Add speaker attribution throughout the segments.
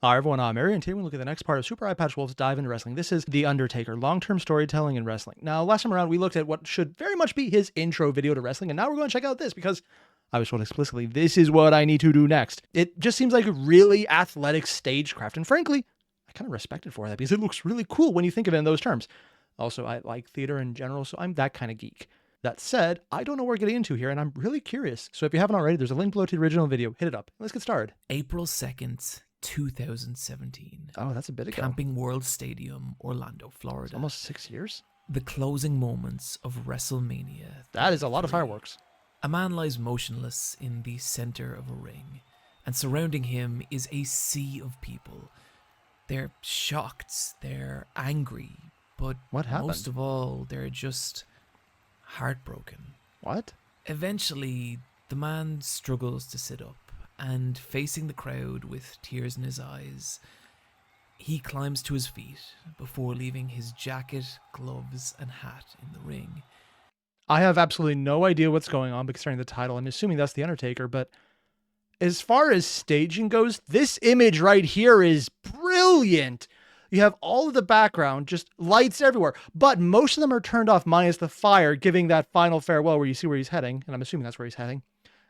Speaker 1: Hi everyone, I'm Airier, and today we look at the next part of Super Eyepatch Wolf's Dive into Wrestling. This is The Undertaker, long-term storytelling in wrestling. Now, last time around, we looked at what should very much be his intro video to wrestling, and now we're going to check out this because I was told explicitly, this is what I need to do next. It just seems like a really athletic stagecraft, and frankly, I kind of respect it for that because it looks really cool when you think of it in those terms. Also, I like theater in general, so I'm that kind of geek. That said, I don't know what we're getting into here, and I'm really curious. So if you haven't already, there's a link below to the original video. Hit it up. Let's get started.
Speaker 2: April 2nd, 2017.
Speaker 1: Oh, that's a bit ago.
Speaker 2: Camping World Stadium, Orlando, Florida.
Speaker 1: It's almost 6 years.
Speaker 2: The closing moments of WrestleMania.
Speaker 1: That is a lot of fireworks.
Speaker 2: A man lies motionless in the center of a ring, and surrounding him is a sea of people. They're shocked, they're angry, but
Speaker 1: What happened?
Speaker 2: most of all, they're just heartbroken.
Speaker 1: What?
Speaker 2: Eventually, the man struggles to sit up, and facing the crowd with tears in his eyes, he climbs to his feet before leaving his jacket, gloves, and hat in the ring.
Speaker 1: I have absolutely no idea what's going on concerning the title. I'm assuming that's The Undertaker, but as far as staging goes, this image right here is brilliant. You have all of the background, just lights everywhere, but most of them are turned off minus the fire, giving that final farewell where you see where he's heading, and I'm assuming that's where he's heading.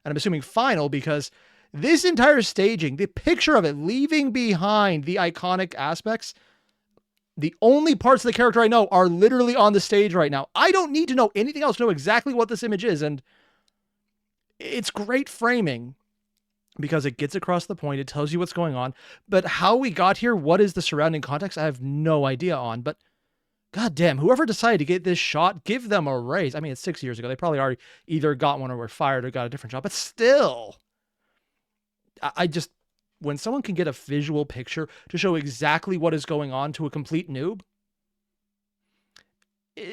Speaker 1: And I'm assuming final because this entire staging, the picture of it leaving behind the iconic aspects, the only parts of the character I know are literally on the stage right now. I don't need to know anything else to know exactly what this image is, and it's great framing because it gets across the point, it tells you what's going on, but how we got here, what is the surrounding context, I have no idea on, but goddamn, whoever decided to get this shot, give them a raise. I mean, it's 6 years ago. They probably already either got one or were fired or got a different job, but still, I just, when someone can get a visual picture to show exactly what is going on to a complete noob,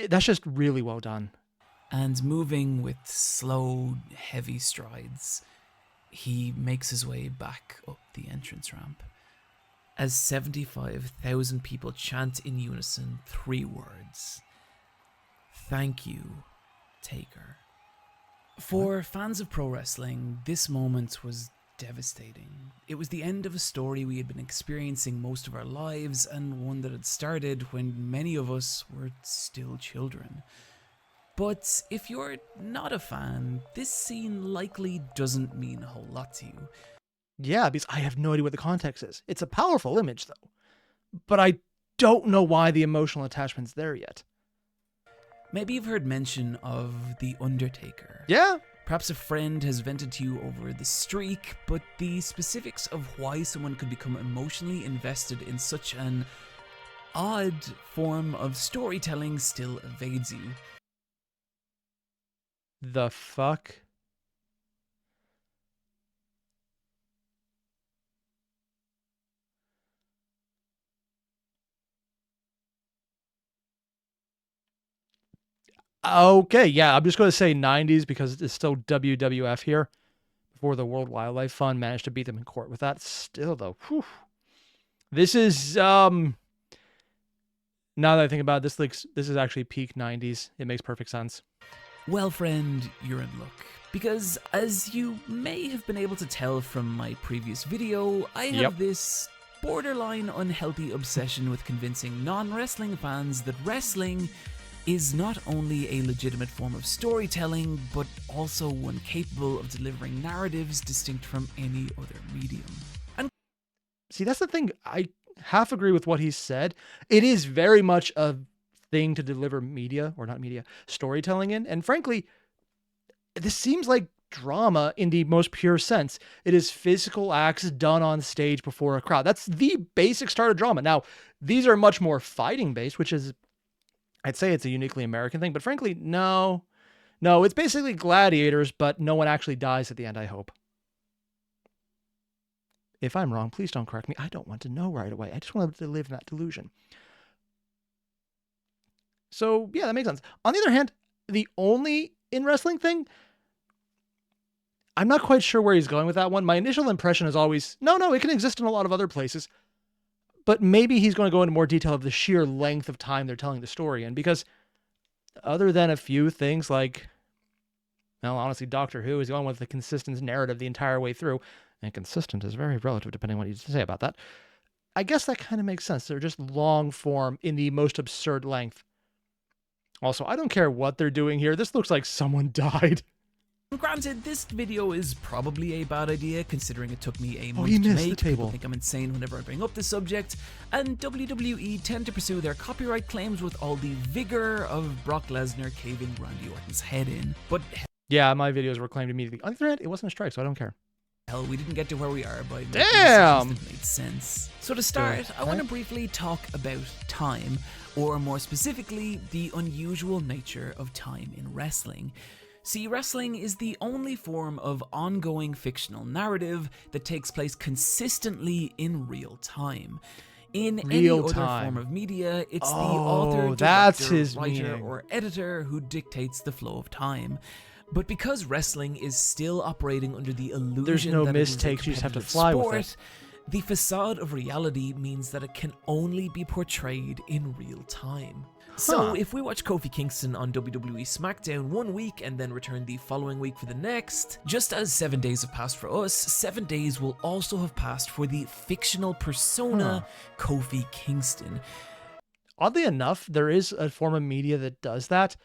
Speaker 1: that's just really well done.
Speaker 2: And moving with slow, heavy strides, he makes his way back up the entrance ramp as 75,000 people chant in unison 3 words: "Thank you, Taker." For fans of pro wrestling, this moment was devastating. It was the end of a story we had been experiencing most of our lives, and one that had started when many of us were still children. But if you're not a fan, this scene likely doesn't mean a whole lot to you.
Speaker 1: Yeah, because I have no idea what the context is. It's a powerful image, though. But I don't know why the emotional attachment's there yet.
Speaker 2: Maybe you've heard mention of The Undertaker.
Speaker 1: Yeah.
Speaker 2: Perhaps a friend has vented to you over the streak, but the specifics of why someone could become emotionally invested in such an odd form of storytelling still evades you.
Speaker 1: The fuck? Okay, yeah, I'm just going to say 90s because it's still WWF here. Before the World Wildlife Fund managed to beat them in court with that. Still, though, whew. This is, now that I think about it, this is actually peak 90s. It makes perfect sense.
Speaker 2: Well, friend, you're in luck. Because, as you may have been able to tell from my previous video, I have this borderline unhealthy obsession with convincing non-wrestling fans that wrestling is not only a legitimate form of storytelling, but also one capable of delivering narratives distinct from any other medium. And
Speaker 1: see, that's the thing. I half agree with what he said. It is very much a thing to deliver storytelling in. And frankly, this seems like drama in the most pure sense. It is physical acts done on stage before a crowd. That's the basic start of drama. Now, these are much more fighting based, which is, I'd say it's a uniquely American thing, but frankly, no, it's basically gladiators, but no one actually dies at the end, I hope. If I'm wrong, please don't correct me. I don't want to know right away. I just want to live in that delusion. So, yeah, that makes sense. On the other hand, the only in wrestling thing, I'm not quite sure where he's going with that one. My initial impression is always, no, it can exist in a lot of other places. But maybe he's going to go into more detail of the sheer length of time they're telling the story in. Because other than a few things like, well, honestly, Doctor Who is the only one with the consistent narrative the entire way through. And consistent is very relative depending on what you say about that. I guess that kind of makes sense. They're just long form in the most absurd length. Also, I don't care what they're doing here. This looks like someone died.
Speaker 2: Granted, this video is probably a bad idea, considering it took me a month
Speaker 1: he
Speaker 2: to
Speaker 1: missed
Speaker 2: make.
Speaker 1: the table.
Speaker 2: People think I'm insane whenever I bring up this subject, and WWE tend to pursue their copyright claims with all the vigor of Brock Lesnar caving Randy Orton's head in. But
Speaker 1: Yeah, my videos were claimed immediately. On the other hand, it wasn't a strike, so I don't care.
Speaker 2: hell, we didn't get to where we are by making
Speaker 1: Damn!
Speaker 2: decisions that made sense. So to start, I want to briefly talk about time, or more specifically, the unusual nature of time in wrestling. See, wrestling is the only form of ongoing fictional narrative that takes place consistently in real time. In any other form of media, it's the author, director, writer, or editor who dictates the flow of time. But because wrestling is still operating under the illusion
Speaker 1: There's no
Speaker 2: that
Speaker 1: mistakes,
Speaker 2: it is a
Speaker 1: you just have to
Speaker 2: competitive
Speaker 1: fly
Speaker 2: sport,
Speaker 1: with it.
Speaker 2: the facade of reality means that it can only be portrayed in real time. So if we watch Kofi Kingston on WWE SmackDown one week and then return the following week for the next, just as 7 days have passed for us, 7 days will also have passed for the fictional persona Kofi Kingston.
Speaker 1: Oddly enough, there is a form of media that does that.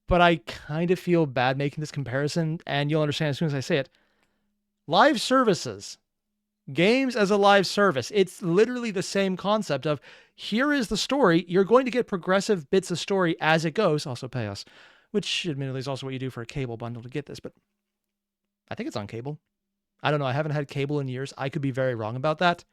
Speaker 1: But I kind of feel bad making this comparison, and you'll understand as soon as I say it. Live services. Games as a live service. It's literally the same concept of, here is the story. You're going to get progressive bits of story as it goes. Also pay us. Which, admittedly, is also what you do for a cable bundle to get this. But I think it's on cable. I don't know. I haven't had cable in years. I could be very wrong about that.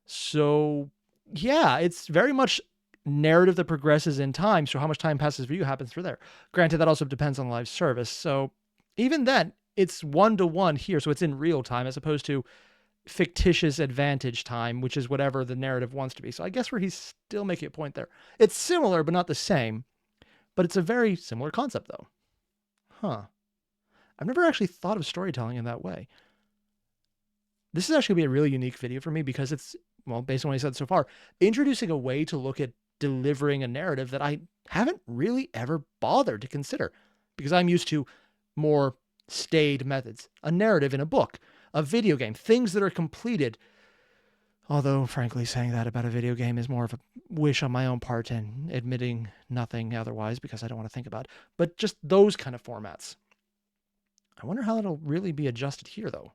Speaker 1: So, yeah, it's very much narrative that progresses in time. So how much time passes for you happens for there. Granted, that also depends on the live service. So even then, it's 1-to-1 here. So it's in real time as opposed to fictitious advantage time, which is whatever the narrative wants to be. So I guess where he's still making a point there. It's similar, but not the same. But it's a very similar concept, though. I've never actually thought of storytelling in that way. This is actually going to be a really unique video for me because it's, well, based on what he said so far, introducing a way to look at delivering a narrative that I haven't really ever bothered to consider because I'm used to more staid methods, a narrative in a book, a video game, things that are completed. Although, frankly, saying that about a video game is more of a wish on my own part and admitting nothing otherwise because I don't want to think about it. But just those kind of formats. I wonder how it'll really be adjusted here, though.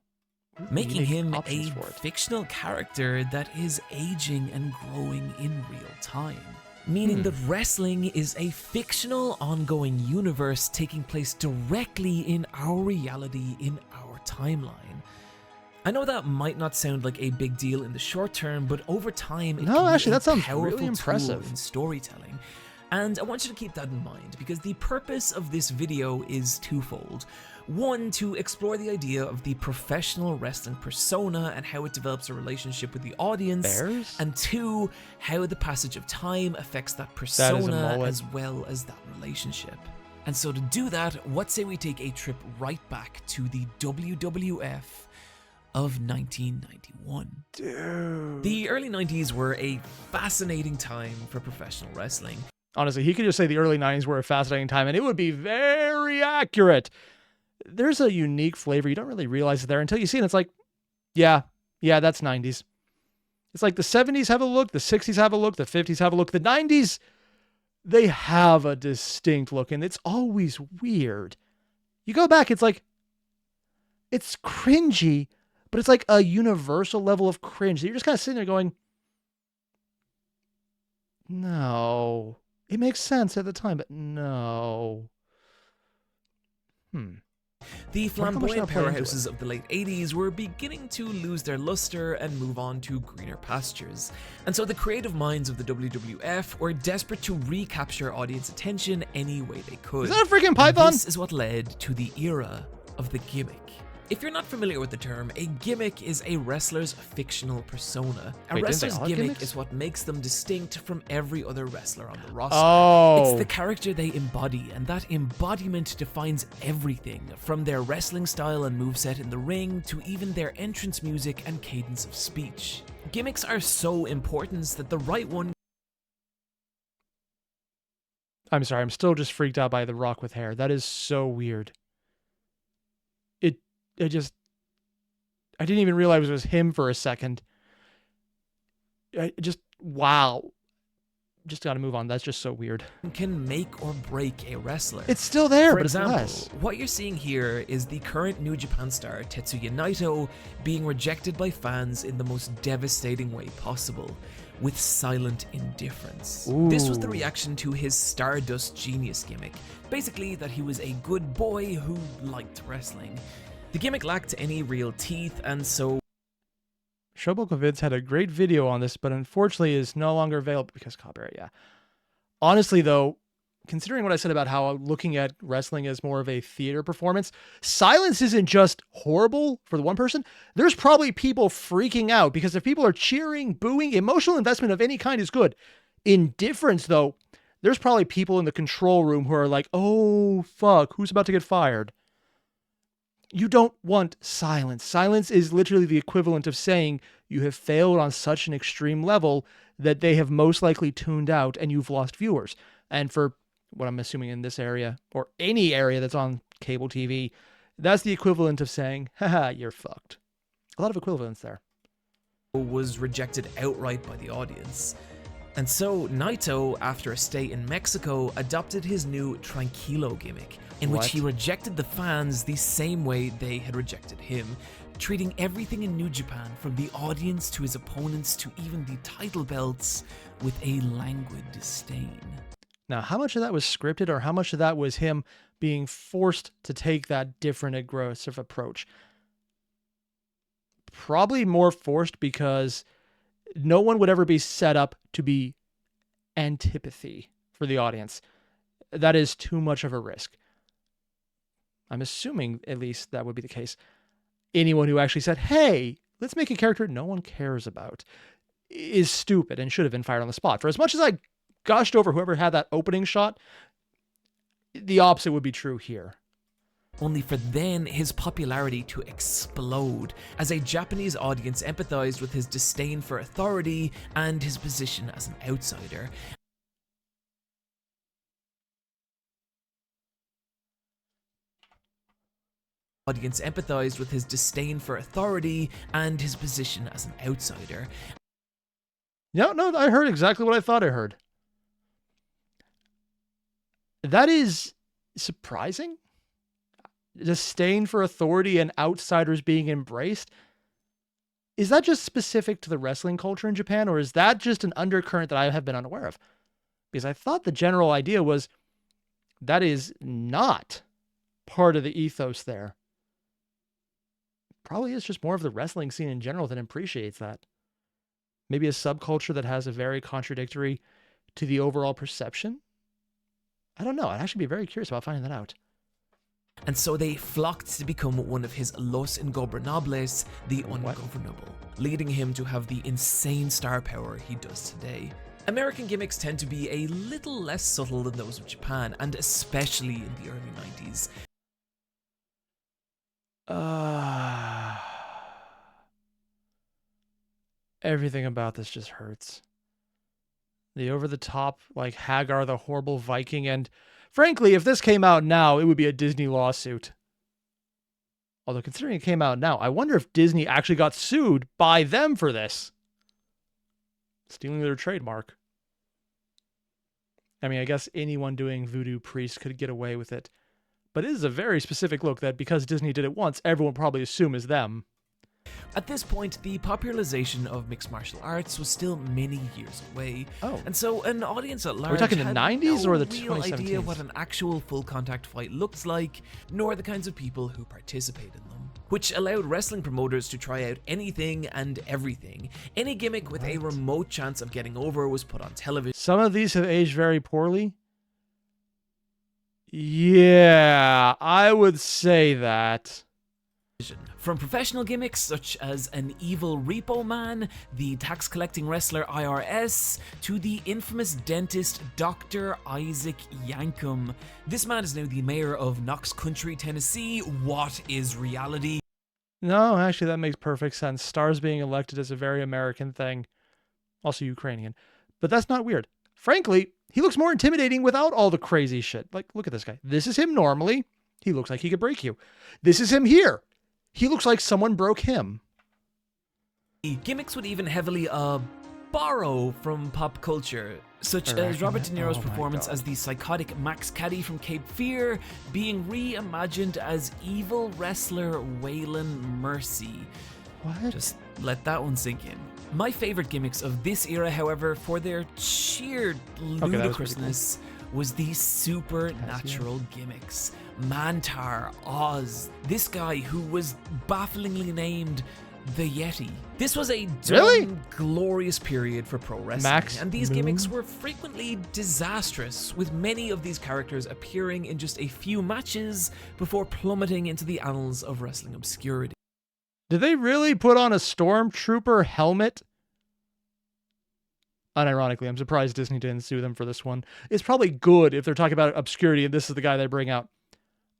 Speaker 2: Making him a fictional character that is aging and growing in real time. Meaning that wrestling is a fictional ongoing universe taking place directly in our reality, in our timeline. I know that might not sound like a big deal in the short term, but over time it can be
Speaker 1: that sounds
Speaker 2: powerful
Speaker 1: really impressive
Speaker 2: tool in storytelling. And I want you to keep that in mind because the purpose of this video is twofold. One, to explore the idea of the professional wrestling persona and how it develops a relationship with the audience. And two, how the passage of time affects that persona as well as that relationship. And so to do that, what say we take a trip right back to the WWF of 1991.
Speaker 1: Dude.
Speaker 2: The early 90s were a fascinating time for professional wrestling.
Speaker 1: Honestly, he could just say the early 90s were a fascinating time and it would be very accurate. There's a unique flavor. You don't really realize it there until you see it. It's like, yeah, that's 90s. It's like the 70s have a look, the 60s have a look, the 50s have a look. The 90s, they have a distinct look and it's always weird. You go back, it's like, it's cringy, but it's like a universal level of cringe. You're just kind of sitting there going, no. It makes sense at the time, but no.
Speaker 2: The flamboyant powerhouses of the late 80s were beginning to lose their luster and move on to greener pastures. And so the creative minds of the WWF were desperate to recapture audience attention any way they could.
Speaker 1: Is that a freaking python?
Speaker 2: This is what led to the era of the gimmick. If you're not familiar with the term, a gimmick is a wrestler's fictional persona. A wrestler's gimmick is what makes them distinct from every other wrestler on the roster. It's the character they embody, and that embodiment defines everything, from their wrestling style and moveset in the ring, to even their entrance music and cadence of speech. Gimmicks are so important that the right one...
Speaker 1: I'm sorry, I'm still just freaked out by The Rock with hair. That is so weird. I didn't even realize it was him for a second. Wow. Just got to move on. That's just so weird.
Speaker 2: Can make or break a wrestler.
Speaker 1: It's still there,
Speaker 2: For
Speaker 1: but
Speaker 2: example,
Speaker 1: it's less.
Speaker 2: what you're seeing here is the current New Japan star Tetsuya Naito being rejected by fans in the most devastating way possible, with silent indifference. This was the reaction to his Stardust Genius gimmick, basically that he was a good boy who liked wrestling. The gimmick lacked any real teeth, and so
Speaker 1: Shobokovids had a great video on this, but unfortunately is no longer available because copyright, yeah. Honestly, though, considering what I said about how looking at wrestling as more of a theater performance, silence isn't just horrible for the one person. There's probably people freaking out because if people are cheering, booing, emotional investment of any kind is good. Indifference, though, there's probably people in the control room who are like, oh, fuck, who's about to get fired? You don't want silence. Silence is literally the equivalent of saying you have failed on such an extreme level that they have most likely tuned out and you've lost viewers. And for what I'm assuming in this area or any area that's on cable TV, that's the equivalent of saying, haha, you're fucked. A lot of equivalence there.
Speaker 2: was rejected outright by the audience. And so Naito, after a stay in Mexico, adopted his new Tranquilo gimmick, in which he rejected the fans the same way they had rejected him, treating everything in New Japan, from the audience to his opponents to even the title belts, with a languid disdain.
Speaker 1: Now, how much of that was scripted or how much of that was him being forced to take that different aggressive approach? Probably more forced because no one would ever be set up to be antipathy for the audience. That is too much of a risk. I'm assuming at least that would be the case. Anyone who actually said, hey, let's make a character no one cares about is stupid and should have been fired on the spot. For as much as I gushed over whoever had that opening shot, the opposite would be true here.
Speaker 2: Only for then his popularity to explode, as a Japanese audience empathized with his disdain for authority and his position as an outsider. Audience empathized with his disdain for authority and his position as an outsider.
Speaker 1: No, I heard exactly what I thought I heard. That is surprising. Disdain for authority and outsiders being embraced. Is that just specific to the wrestling culture in Japan, or is that just an undercurrent that I have been unaware of? Because I thought the general idea was that is not part of the ethos there. Probably is just more of the wrestling scene in general that appreciates that. Maybe a subculture that has a very contradictory to the overall perception. I don't know. I'd actually be very curious about finding that out.
Speaker 2: And so they flocked to become one of his Los Ingobernables, the ungovernable, leading him to have the insane star power he does today. American gimmicks tend to be a little less subtle than those of Japan, and especially in the early 90s.
Speaker 1: Everything about this just hurts. The over-the-top, like Hagar the horrible Viking, and frankly, if this came out now, it would be a Disney lawsuit. Although considering it came out now, I wonder if Disney actually got sued by them for this. Stealing their trademark. I mean, I guess anyone doing Voodoo Priest could get away with it. But it is a very specific look that because Disney did it once, everyone probably assume is them.
Speaker 2: At this point, the popularization of mixed martial arts was still many years away, and so an audience at large
Speaker 1: Are we talking the
Speaker 2: had
Speaker 1: 90s
Speaker 2: no
Speaker 1: or the
Speaker 2: real
Speaker 1: 2017s?
Speaker 2: idea what an actual full contact fight looks like, nor the kinds of people who participate in them, which allowed wrestling promoters to try out anything and everything. Any gimmick with a remote chance of getting over was put on television.
Speaker 1: Some of these have aged very poorly. Yeah, I would say that.
Speaker 2: From professional gimmicks such as an evil repo man, the tax-collecting wrestler IRS, to the infamous dentist Dr. Isaac Yankum. This man is now the mayor of Knox Country, Tennessee. What is reality?
Speaker 1: No, actually, that makes perfect sense. Stars being elected is a very American thing. Also Ukrainian. But that's not weird. Frankly, he looks more intimidating without all the crazy shit. Like, look at this guy. This is him normally. He looks like he could break you. This is him here. He looks like someone broke him.
Speaker 2: Gimmicks would even heavily, borrow from pop culture, such as Robert De Niro's
Speaker 1: Oh my
Speaker 2: performance
Speaker 1: God.
Speaker 2: as the psychotic Max Caddy from Cape Fear being reimagined as evil wrestler Waylon Mercy.
Speaker 1: What?
Speaker 2: Just let that one sink in. My favorite gimmicks of this era, however, for their sheer ludicrousness, was the supernatural gimmicks. Mantar, Oz, this guy who was bafflingly named the Yeti. This was a dumb, glorious period for pro wrestling, and these gimmicks were frequently disastrous, with many of these characters appearing in just a few matches before plummeting into the annals of wrestling obscurity.
Speaker 1: Did they really put on a stormtrooper helmet? Unironically, I'm surprised Disney didn't sue them for this one. It's probably good if they're talking about obscurity and this is the guy they bring out.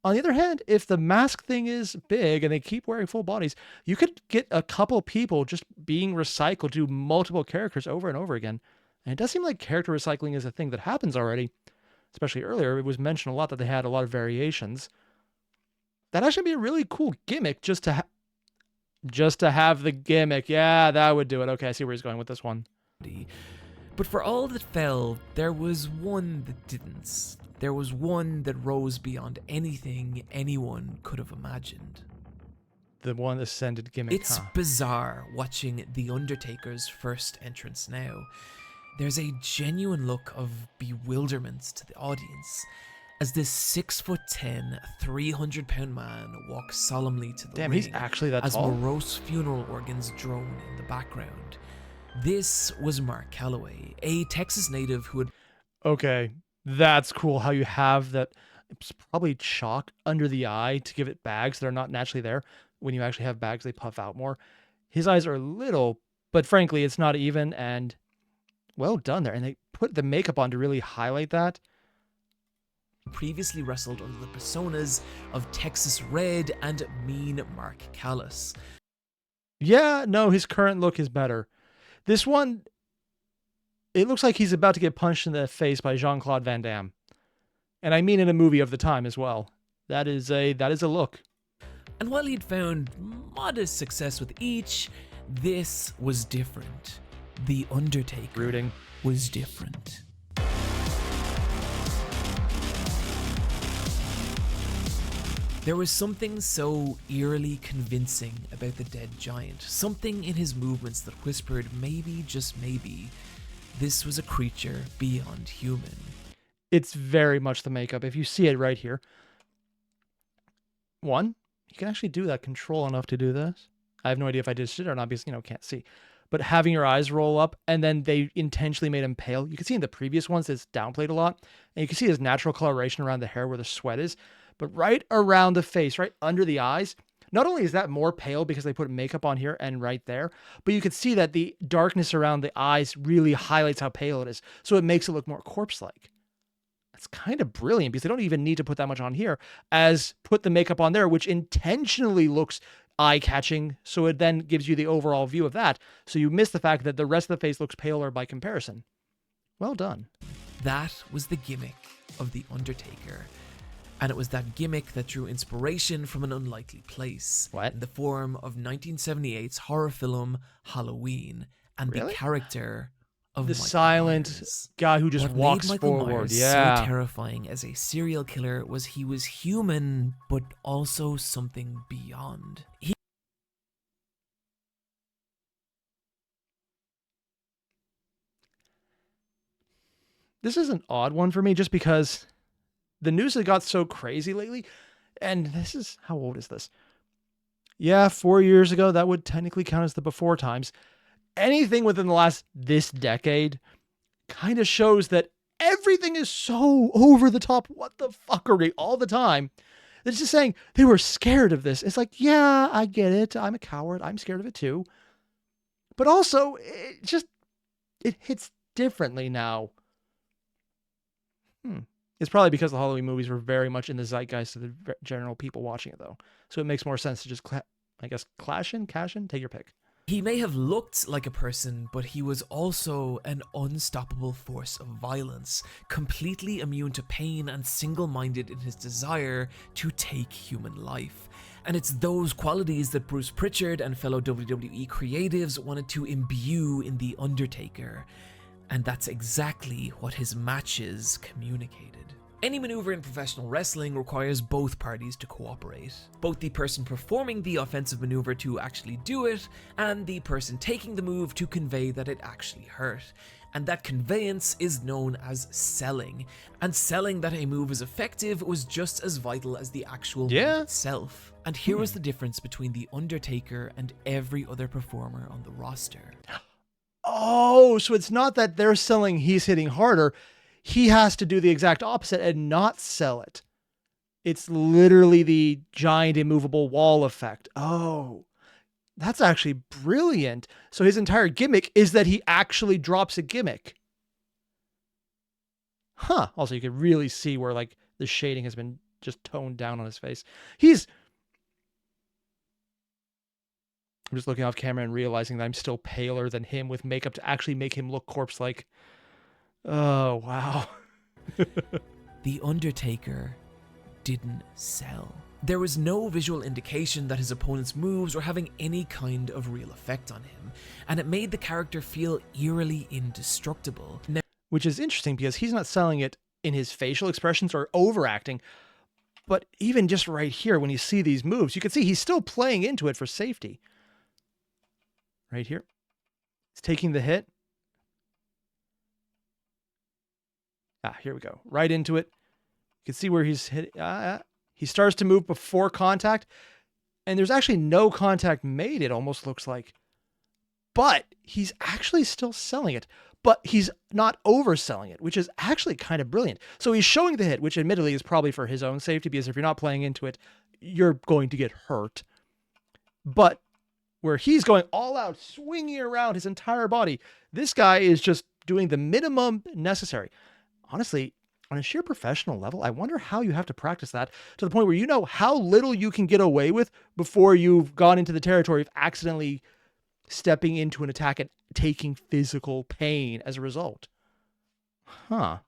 Speaker 1: On the other hand, if the mask thing is big and they keep wearing full bodies, you could get a couple people just being recycled to multiple characters over and over again. And it does seem like character recycling is a thing that happens already. Especially earlier, it was mentioned a lot that they had a lot of variations. That'd actually be a really cool gimmick just to have the gimmick. Yeah, that would do it. Okay, I see where he's going with this one.
Speaker 2: But for all that fell, there was one that didn't. There was one that rose beyond anything anyone could have imagined.
Speaker 1: The one ascended gimmick,
Speaker 2: It's bizarre watching The Undertaker's first entrance now. There's a genuine look of bewilderment to the audience as this 6'10", 300-pound man walks solemnly to the ring.
Speaker 1: He's actually that
Speaker 2: as
Speaker 1: tall?
Speaker 2: morose funeral organs drone in the background. This was Mark Callaway, a Texas native who had...
Speaker 1: Okay, that's cool how you have that. It's probably chalk under the eye to give it bags that are not naturally there. When you actually have bags, they puff out more. His eyes are little, but frankly, it's not even, and well done there. And they put the makeup on to really highlight that.
Speaker 2: previously wrestled under the personas of Texas Red and Mean Mark Callis.
Speaker 1: Yeah, no, his current look is better. This one, it looks like he's about to get punched in the face by Jean-Claude Van Damme. And I mean in a movie of the time as well. That is a look.
Speaker 2: And while he'd found modest success with each, this was different. The Undertaker was different. There was something so eerily convincing about the dead giant, something in his movements that whispered maybe, just maybe, this was a creature beyond human.
Speaker 1: It's very much the makeup. If you see it right here. One, you can actually do that control enough to do this. I have no idea if I did it or not because, can't see. But having your eyes roll up and then they intentionally made him pale. You can see in the previous ones it's downplayed a lot. And you can see his natural coloration around the hair where the sweat is. But right around the face, right under the eyes, not only is that more pale because they put makeup on here and right there, but you can see that the darkness around the eyes really highlights how pale it is. So it makes it look more corpse-like. It's kind of brilliant because they don't even need to put that much on here as put the makeup on there, which intentionally looks eye-catching. So it then gives you the overall view of that. So you miss the fact that the rest of the face looks paler by comparison. Well done.
Speaker 2: That was the gimmick of The Undertaker. And it was that gimmick that drew inspiration from an unlikely place.
Speaker 1: What?
Speaker 2: In the form of 1978's horror film Halloween and the character of
Speaker 1: the
Speaker 2: Michael
Speaker 1: silent
Speaker 2: Myers.
Speaker 1: guy who just
Speaker 2: What
Speaker 1: walks
Speaker 2: made Michael
Speaker 1: forward.
Speaker 2: Myers so terrifying as a serial killer was he was human, but also something beyond.
Speaker 1: This is an odd one for me just because the news has got so crazy lately. And this is, how old is this? Yeah, 4 years ago, that would technically count as the before times. Anything within the last this decade kind of shows that everything is so over the top. What the fuckery all the time. It's just saying they were scared of this. It's like, yeah, I get it. I'm a coward. I'm scared of it too. But also, it hits differently now. It's probably because the Halloween movies were very much in the zeitgeist of the general people watching it, though. So it makes more sense to just, cash in, take your pick.
Speaker 2: He may have looked like a person, but he was also an unstoppable force of violence, completely immune to pain and single-minded in his desire to take human life. And it's those qualities that Bruce Pritchard and fellow WWE creatives wanted to imbue in The Undertaker. And that's exactly what his matches communicated. Any maneuver in professional wrestling requires both parties to cooperate. Both the person performing the offensive maneuver to actually do it, and the person taking the move to convey that it actually hurt. And that conveyance is known as selling. And selling that a move is effective was just as vital as the actual move itself. And here was the difference between The Undertaker and every other performer on the roster.
Speaker 1: Oh, so it's not that they're selling he's hitting harder. He has to do the exact opposite and not sell it. It's literally the giant immovable wall effect. Oh, that's actually brilliant. So his entire gimmick is that he actually drops a gimmick. Huh. Also, you can really see where like the shading has been just toned down on his face. I'm just looking off camera and realizing that I'm still paler than him with makeup to actually make him look corpse-like. Oh, wow.
Speaker 2: The Undertaker didn't sell. There was no visual indication that his opponent's moves were having any kind of real effect on him, and it made the character feel eerily indestructible.
Speaker 1: Which is interesting because he's not selling it in his facial expressions or overacting, but even just right here when you see these moves, you can see he's still playing into it for safety. Right here. He's taking the hit. Here we go. Right into it. You can see where he's hit. He starts to move before contact, and there's actually no contact made, it almost looks like. But he's actually still selling it, but he's not overselling it, which is actually kind of brilliant. So he's showing the hit, which admittedly is probably for his own safety, because if you're not playing into it, you're going to get hurt. But where he's going all out, swinging around his entire body, this guy is just doing the minimum necessary. Honestly, on a sheer professional level, I wonder how you have to practice that to the point where you know how little you can get away with before you've gone into the territory of accidentally stepping into an attack and taking physical pain as a result. Huh.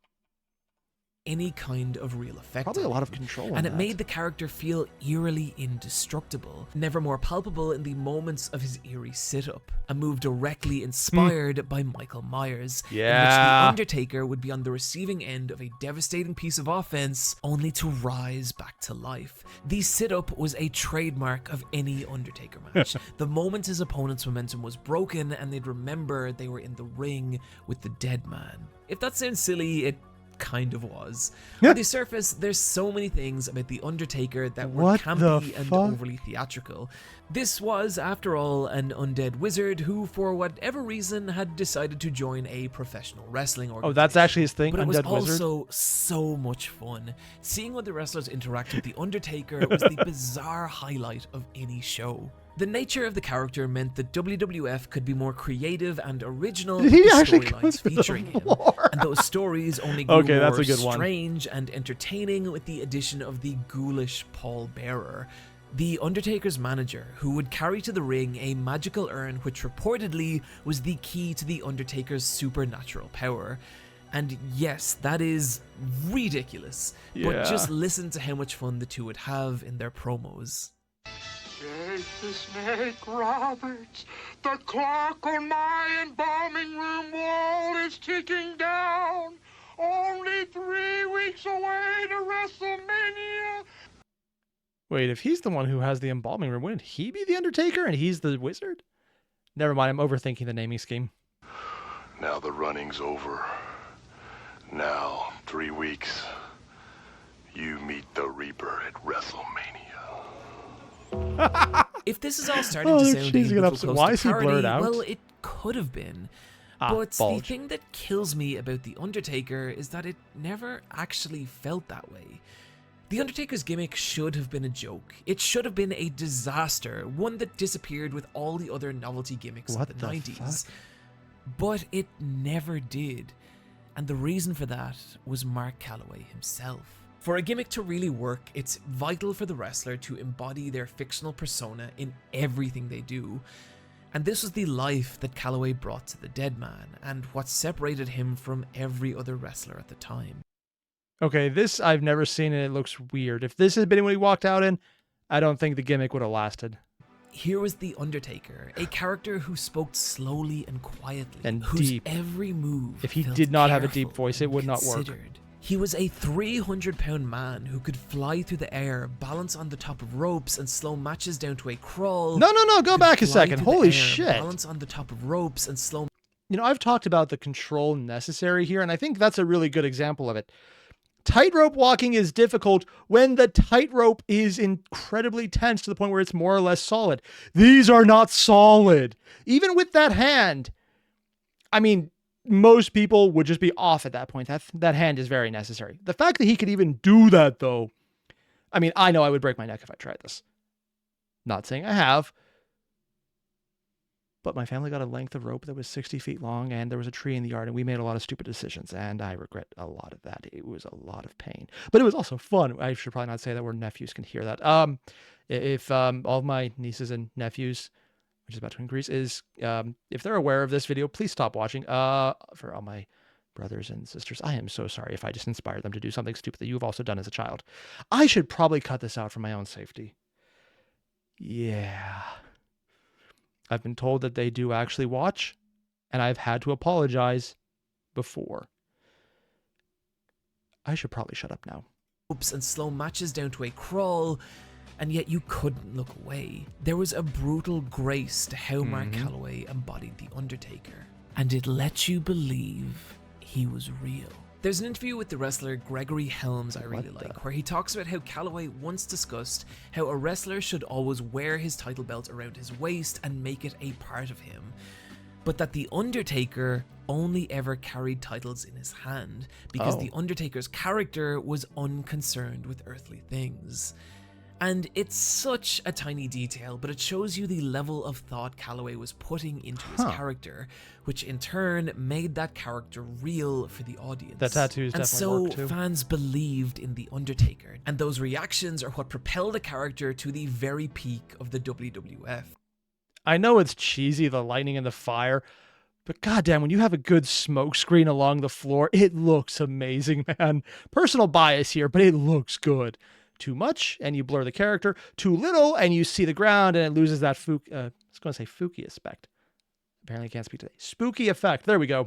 Speaker 2: Any kind of real effect.
Speaker 1: Probably a lot of control.
Speaker 2: And it made the character feel eerily indestructible, never more palpable in the moments of his eerie sit-up, a move directly inspired by Michael Myers, in which The Undertaker would be on the receiving end of a devastating piece of offense, only to rise back to life. The sit-up was a trademark of any Undertaker match. The moment his opponent's momentum was broken and they'd remember they were in the ring with the dead man. If that sounds silly, it kind of was. On the surface, there's so many things about The Undertaker that were campy and overly theatrical. This was, after all, an undead wizard who, for whatever reason, had decided to join a professional wrestling organization.
Speaker 1: Oh, that's actually his thing,
Speaker 2: but it
Speaker 1: undead
Speaker 2: was
Speaker 1: wizard?
Speaker 2: also so much fun. Seeing what the wrestlers interact with The Undertaker was the bizarre highlight of any show. The nature of the character meant that WWF could be more creative and original with the storylines featuring him. And those stories only grew more strange and entertaining with the addition of the ghoulish Paul Bearer, The Undertaker's manager, who would carry to the ring a magical urn which reportedly was the key to The Undertaker's supernatural power. And yes, that is ridiculous, but just listen to how much fun the two would have in their promos.
Speaker 3: Jake the Snake Roberts, the clock on my embalming room wall is ticking down. Only 3 weeks away to WrestleMania.
Speaker 1: Wait, if he's the one who has the embalming room, wouldn't he be the Undertaker and he's the wizard? Never mind, I'm overthinking the naming scheme.
Speaker 4: Now the running's over. Now, 3 weeks, you meet the Reaper at WrestleMania.
Speaker 2: If this is all starting to sound a little close
Speaker 1: Why
Speaker 2: to
Speaker 1: is he
Speaker 2: parody,
Speaker 1: blurred out?
Speaker 2: well, it could have been. But the thing that kills me about The Undertaker is that it never actually felt that way. The Undertaker's gimmick should have been a joke. It should have been a disaster, one that disappeared with all the other novelty gimmicks of the 90s. But it never did. And the reason for that was Mark Callaway himself. For a gimmick to really work, it's vital for the wrestler to embody their fictional persona in everything they do. And this was the life that Callaway brought to the dead man, and what separated him from every other wrestler at the time.
Speaker 1: Okay, this I've never seen and it looks weird. If this had been what he walked out in, I don't think the gimmick would have lasted.
Speaker 2: Here was The Undertaker, a character who spoke slowly and quietly,
Speaker 1: And
Speaker 2: whose
Speaker 1: deep.
Speaker 2: every move
Speaker 1: If he
Speaker 2: felt
Speaker 1: did not have a
Speaker 2: careful
Speaker 1: deep voice, it
Speaker 2: and
Speaker 1: would not work.
Speaker 2: considered. He was a 300-pound man who could fly through the air, balance on the top of ropes, and slow matches down to a crawl.
Speaker 1: No, go
Speaker 2: Could
Speaker 1: back a
Speaker 2: fly
Speaker 1: second.
Speaker 2: through the
Speaker 1: Holy
Speaker 2: air,
Speaker 1: shit.
Speaker 2: Balance on the top of ropes and slow.
Speaker 1: You know, I've talked about the control necessary here, and I think that's a really good example of it. Tightrope walking is difficult when the tightrope is incredibly tense to the point where it's more or less solid. These are not solid. Even with that hand, I mean, most people would just be off at that point. That hand is very necessary. The fact that he could even do that, though, I mean, I know I would break my neck if I tried this. Not saying I have. But my family got a length of rope that was 60 feet long, and there was a tree in the yard, and we made a lot of stupid decisions, and I regret a lot of that. It was a lot of pain. But it was also fun. I should probably not say that where nephews can hear that. If all of my nieces and nephews, which is about to increase, if they're aware of this video, please stop watching. For all my brothers and sisters, I am so sorry if I just inspired them to do something stupid that you've also done as a child. I should probably cut this out for my own safety. Yeah. I've been told that they do actually watch, and I've had to apologize before. I should probably shut up now.
Speaker 2: Ropes and slow matches down to a crawl, and yet you couldn't look away. There was a brutal grace to how Mark Callaway embodied The Undertaker, and it let you believe he was real. There's an interview with the wrestler Gregory Helms I really like, where he talks about how Callaway once discussed how a wrestler should always wear his title belt around his waist and make it a part of him, but that The Undertaker only ever carried titles in his hand because The Undertaker's character was unconcerned with earthly things. And it's such a tiny detail, but it shows you the level of thought Callaway was putting into his character, which in turn made that character real for the audience.
Speaker 1: That tattoos definitely work too.
Speaker 2: And so fans believed in The Undertaker, and those reactions are what propelled the character to the very peak of the WWF.
Speaker 1: I know it's cheesy, the lightning and the fire, but goddamn, when you have a good smoke screen along the floor, it looks amazing, man. Personal bias here, but it looks good. Too much, and you blur the character. Too little, and you see the ground, and it loses that I was going to say fooky aspect. Apparently I can't speak today. Spooky effect. There we go.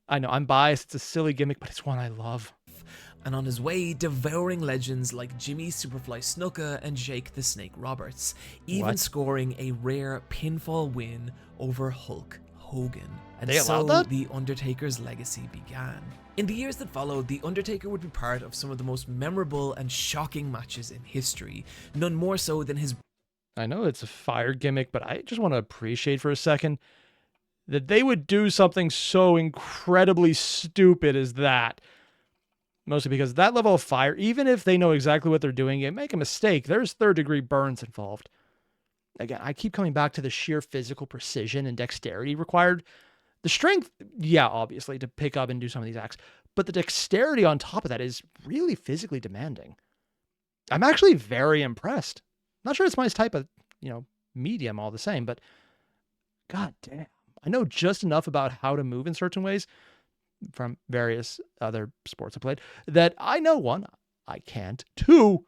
Speaker 1: I know, I'm biased. It's a silly gimmick, but it's one I love.
Speaker 2: And on his way, devouring legends like Jimmy Superfly Snuka and Jake the Snake Roberts, even scoring a rare pinfall win over Hulk Hogan. And so The Undertaker's legacy began. In the years that followed, The Undertaker would be part of some of the most memorable and shocking matches in history, none more so than his...
Speaker 1: I know it's a fire gimmick, but I just want to appreciate for a second that they would do something so incredibly stupid as that. Mostly because that level of fire, even if they know exactly what they're doing and make a mistake, there's third-degree burns involved. Again, I keep coming back to the sheer physical precision and dexterity required. The strength, yeah, obviously, to pick up and do some of these acts, but the dexterity on top of that is really physically demanding. I'm actually very impressed. Not sure it's my type of, medium all the same, but god damn. I know just enough about how to move in certain ways from various other sports I played that I know, one, I can't. Two,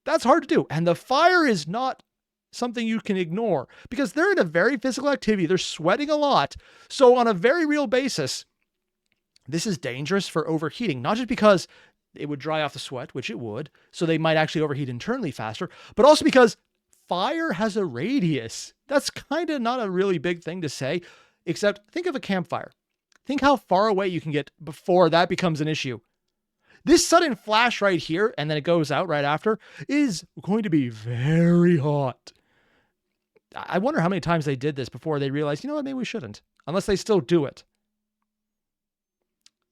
Speaker 1: that's hard to do. And the fire is not something you can ignore because they're in a very physical activity. They're sweating a lot. So on a very real basis, this is dangerous for overheating, not just because it would dry off the sweat, which it would, so they might actually overheat internally faster, but also because fire has a radius. That's kind of not a really big thing to say, except think of a campfire. Think how far away you can get before that becomes an issue. This sudden flash right here, and then it goes out right after, is going to be very hot. I wonder how many times they did this before they realized, you know what, maybe we shouldn't. Unless they still do it.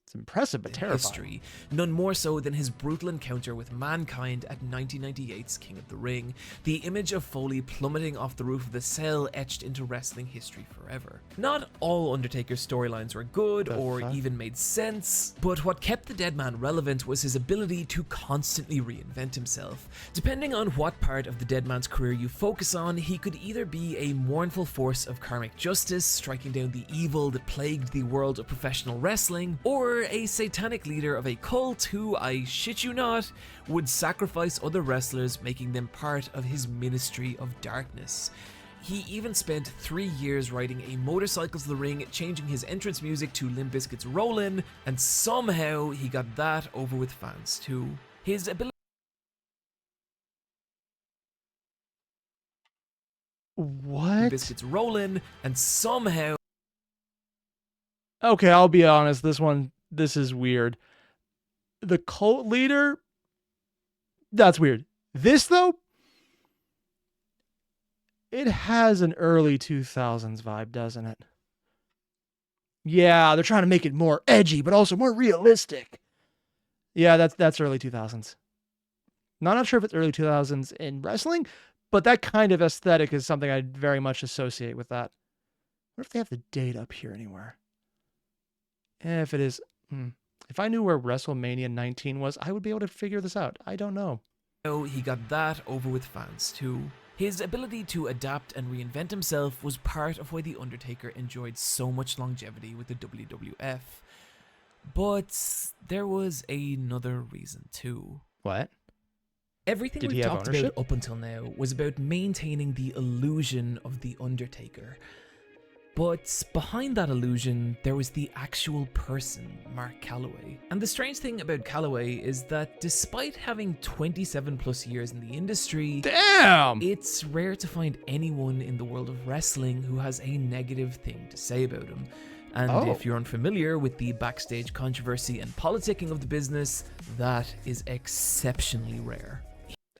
Speaker 1: It's impressive, but terrifying.
Speaker 2: History, none more so than his brutal encounter with Mankind at 1998's King of the Ring, the image of Foley plummeting off the roof of the cell etched into wrestling history forever. Not all Undertaker's storylines were good or even made sense, but what kept the dead man relevant was his ability to constantly reinvent himself. Depending on what part of the dead man's career you focus on, he could either be a mournful force of karmic justice, striking down the evil that plagued the world of professional wrestling, or or a satanic leader of a cult who, I shit you not, would sacrifice other wrestlers, making them part of his ministry of darkness. He even spent 3 years riding a motorcycle to the ring, changing his entrance music to Limp Bizkit's Rollin', and somehow he got that over with fans too. His ability
Speaker 1: What?
Speaker 2: Bizkit's Rollin', and somehow
Speaker 1: Okay, I'll be honest. This is weird. The cult leader, that's weird. This, though, it has an early 2000s vibe, doesn't it? Yeah, they're trying to make it more edgy, but also more realistic. Yeah, that's early 2000s. Not sure if it's early 2000s in wrestling, but that kind of aesthetic is something I very much associate with that. What if they have the date up here anywhere? If it is, if I knew where WrestleMania 19 was, I would be able to figure this out. I don't know.
Speaker 2: he got that over with fans too. His ability to adapt and reinvent himself was part of why The Undertaker enjoyed so much longevity with the WWF. But there was another reason too.
Speaker 1: What?
Speaker 2: Everything
Speaker 1: Did he
Speaker 2: we've
Speaker 1: have
Speaker 2: talked
Speaker 1: ownership?
Speaker 2: about up until now was about maintaining the illusion of The Undertaker. But behind that illusion, there was the actual person, Mark Callaway. And the strange thing about Callaway is that despite having 27 plus years in the industry,
Speaker 1: Damn!
Speaker 2: it's rare to find anyone in the world of wrestling who has a negative thing to say about him. And if you're unfamiliar with the backstage controversy and politicking of the business, that is exceptionally rare.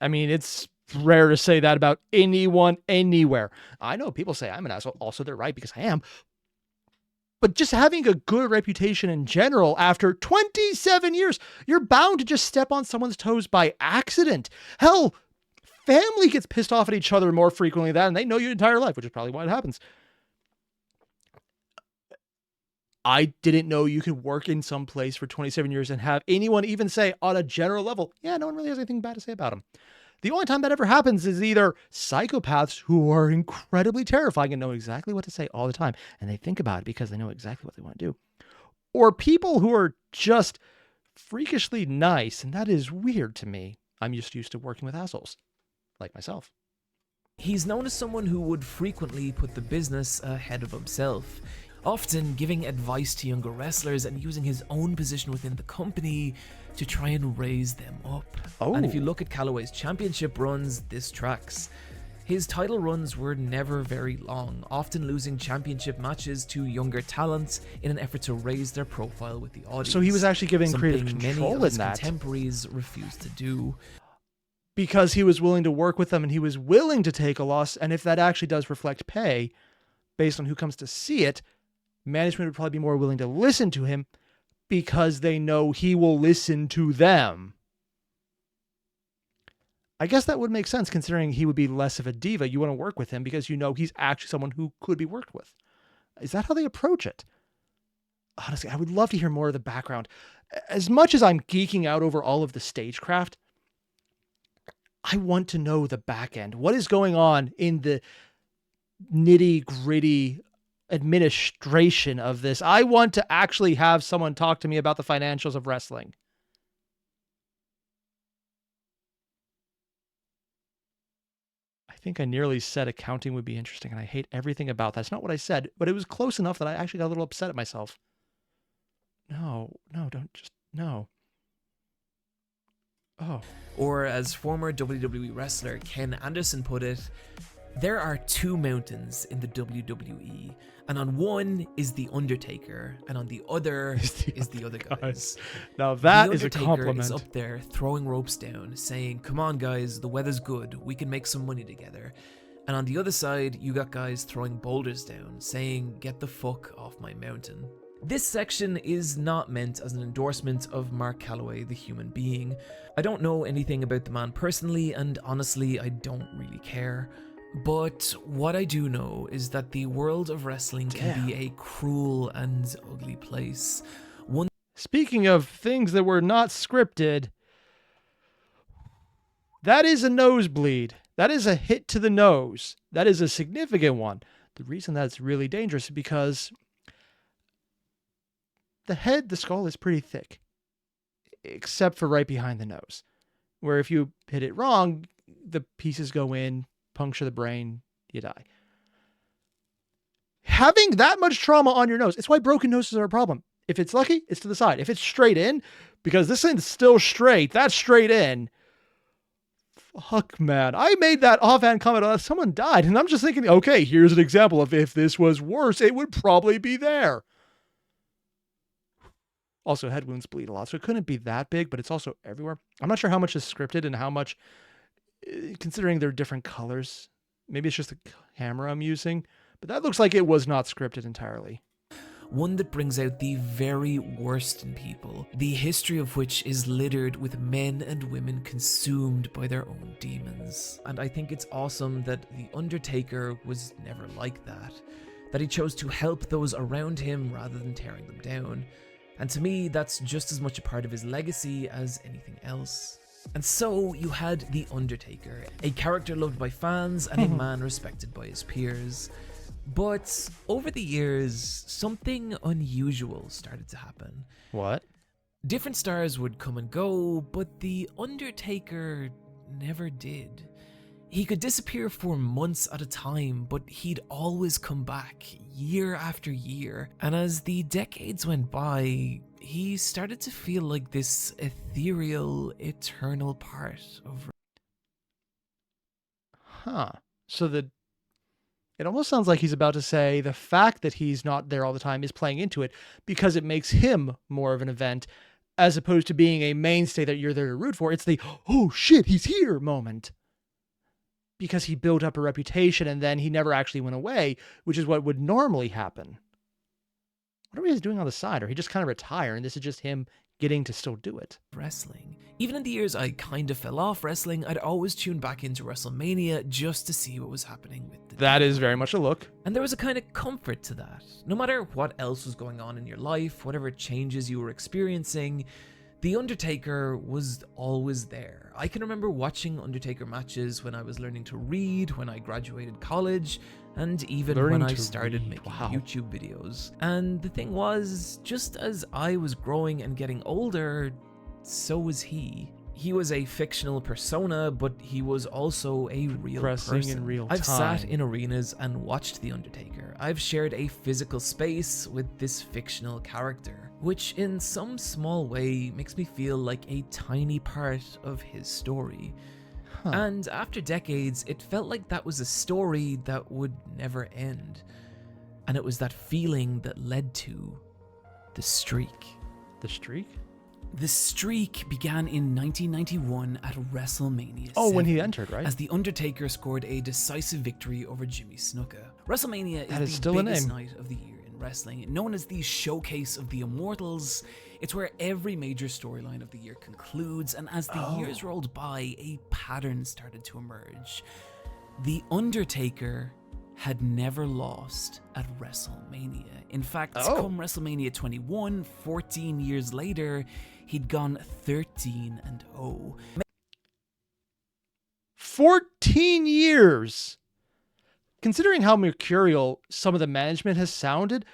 Speaker 1: I mean, it's rare to say that about anyone, anywhere. I know people say I'm an asshole. Also, they're right because I am. But just having a good reputation in general after 27 years, you're bound to just step on someone's toes by accident. Hell, family gets pissed off at each other more frequently than they know your entire life, which is probably why it happens. I didn't know you could work in some place for 27 years and have anyone even say on a general level, yeah, no one really has anything bad to say about him. The only time that ever happens is either psychopaths who are incredibly terrifying and know exactly what to say all the time, and they think about it because they know exactly what they want to do, or people who are just freakishly nice, and that is weird to me. I'm just used to working with assholes, like myself.
Speaker 2: He's known as someone who would frequently put the business ahead of himself, often giving advice to younger wrestlers and using his own position within the company to try and raise them up. And if you look at Callaway's championship runs, this tracks. His title runs were never very long, often losing championship matches to younger talents in an effort to raise their profile with the audience.
Speaker 1: So he was actually giving
Speaker 2: something
Speaker 1: creative
Speaker 2: many
Speaker 1: control
Speaker 2: of
Speaker 1: in
Speaker 2: his
Speaker 1: that.
Speaker 2: contemporaries refused to do.
Speaker 1: Because he was willing to work with them and he was willing to take a loss. And if that actually does reflect pay, based on who comes to see it, management would probably be more willing to listen to him because they know he will listen to them. I guess that would make sense considering he would be less of a diva. You want to work with him because you know he's actually someone who could be worked with. Is that how they approach it? Honestly, I would love to hear more of the background. As much as I'm geeking out over all of the stagecraft, I want to know the back end. What is going on in the nitty gritty administration of this? I want to actually have someone talk to me about the financials of wrestling. I think I nearly said accounting would be interesting, and I hate everything about that. That's not what I said, but it was close enough that I actually got a little upset at myself. No, no. Oh.
Speaker 2: Or as former WWE wrestler Ken Anderson put it, there are two mountains in the WWE, and on one is The Undertaker, and on the other is the other guys.
Speaker 1: Now that
Speaker 2: the
Speaker 1: is a
Speaker 2: Undertaker
Speaker 1: compliment.
Speaker 2: is up there throwing ropes down, saying, "Come on guys, the weather's good, we can make some money together." And on the other side, you got guys throwing boulders down, saying, "Get the fuck off my mountain." This section is not meant as an endorsement of Mark Callaway, the human being. I don't know anything about the man personally, and honestly, I don't really care. But what I do know is that the world of wrestling can be a cruel and ugly place.
Speaker 1: Speaking of things that were not scripted, that is a nosebleed. That is a hit to the nose. That is a significant one. The reason that's really dangerous is because the head, the skull is pretty thick, except for right behind the nose, where if you hit it wrong, the pieces go in, puncture the brain, you die. Having that much trauma on your nose, it's why broken noses are a problem. If it's lucky, it's to the side. If it's straight in, because this thing's still straight, that's straight in. Fuck, man. I made that offhand comment on someone died, and I'm just thinking, okay, here's an example of if this was worse, it would probably be there. Also, head wounds bleed a lot, so it couldn't be that big, but it's also everywhere. I'm not sure how much is scripted and how much, considering they're different colors. Maybe it's just the camera I'm using, but that looks like it was not scripted entirely.
Speaker 2: One that brings out the very worst in people, the history of which is littered with men and women consumed by their own demons. And I think it's awesome that the Undertaker was never like that he chose to help those around him rather than tearing them down. And to me, that's just as much a part of his legacy as anything else. And so you had the Undertaker, a character loved by fans and a man respected by his peers. But over the years, something unusual started to happen.
Speaker 1: What?
Speaker 2: Different stars would come and go, but the Undertaker never did. He could disappear for months at a time, but he'd always come back, year after year. And as the decades went by, he started to feel like this ethereal, eternal part of...
Speaker 1: So it almost sounds like he's about to say the fact that he's not there all the time is playing into it because it makes him more of an event as opposed to being a mainstay that you're there to root for. It's the, oh shit, he's here moment. Because he built up a reputation and then he never actually went away, which is what would normally happen. What are he doing on the side? Or he just kind of retire and this is just him getting to still do it?
Speaker 2: Wrestling. Even in the years I kind of fell off wrestling, I'd always tune back into WrestleMania just to see what was happening with the
Speaker 1: That is very much a look.
Speaker 2: And there was a kind of comfort to that. No matter what else was going on in your life, whatever changes you were experiencing, The Undertaker was always there. I can remember watching Undertaker matches when I was learning to read, when I graduated college, and even when I started making YouTube videos. And the thing was, just as I was growing and getting older, so was he. He was a fictional persona, but he was also a real person.
Speaker 1: In real time.
Speaker 2: I've sat in arenas and watched The Undertaker. I've shared a physical space with this fictional character, which in some small way makes me feel like a tiny part of his story. And after decades, it felt like that was a story that would never end. And it was that feeling that led to the streak.
Speaker 1: The streak?
Speaker 2: The streak began in 1991 at WrestleMania 7,
Speaker 1: Oh, when he entered, right?
Speaker 2: as The Undertaker scored a decisive victory over Jimmy Snuka. WrestleMania is the
Speaker 1: still
Speaker 2: biggest night of the year in wrestling, known as the Showcase of the Immortals. It's where every major storyline of the year concludes, and as the years rolled by, a pattern started to emerge. The Undertaker had never lost at WrestleMania. In fact, come WrestleMania 21, 14 years later, he'd gone 13-0.
Speaker 1: 14 years! Considering how mercurial some of the management has sounded,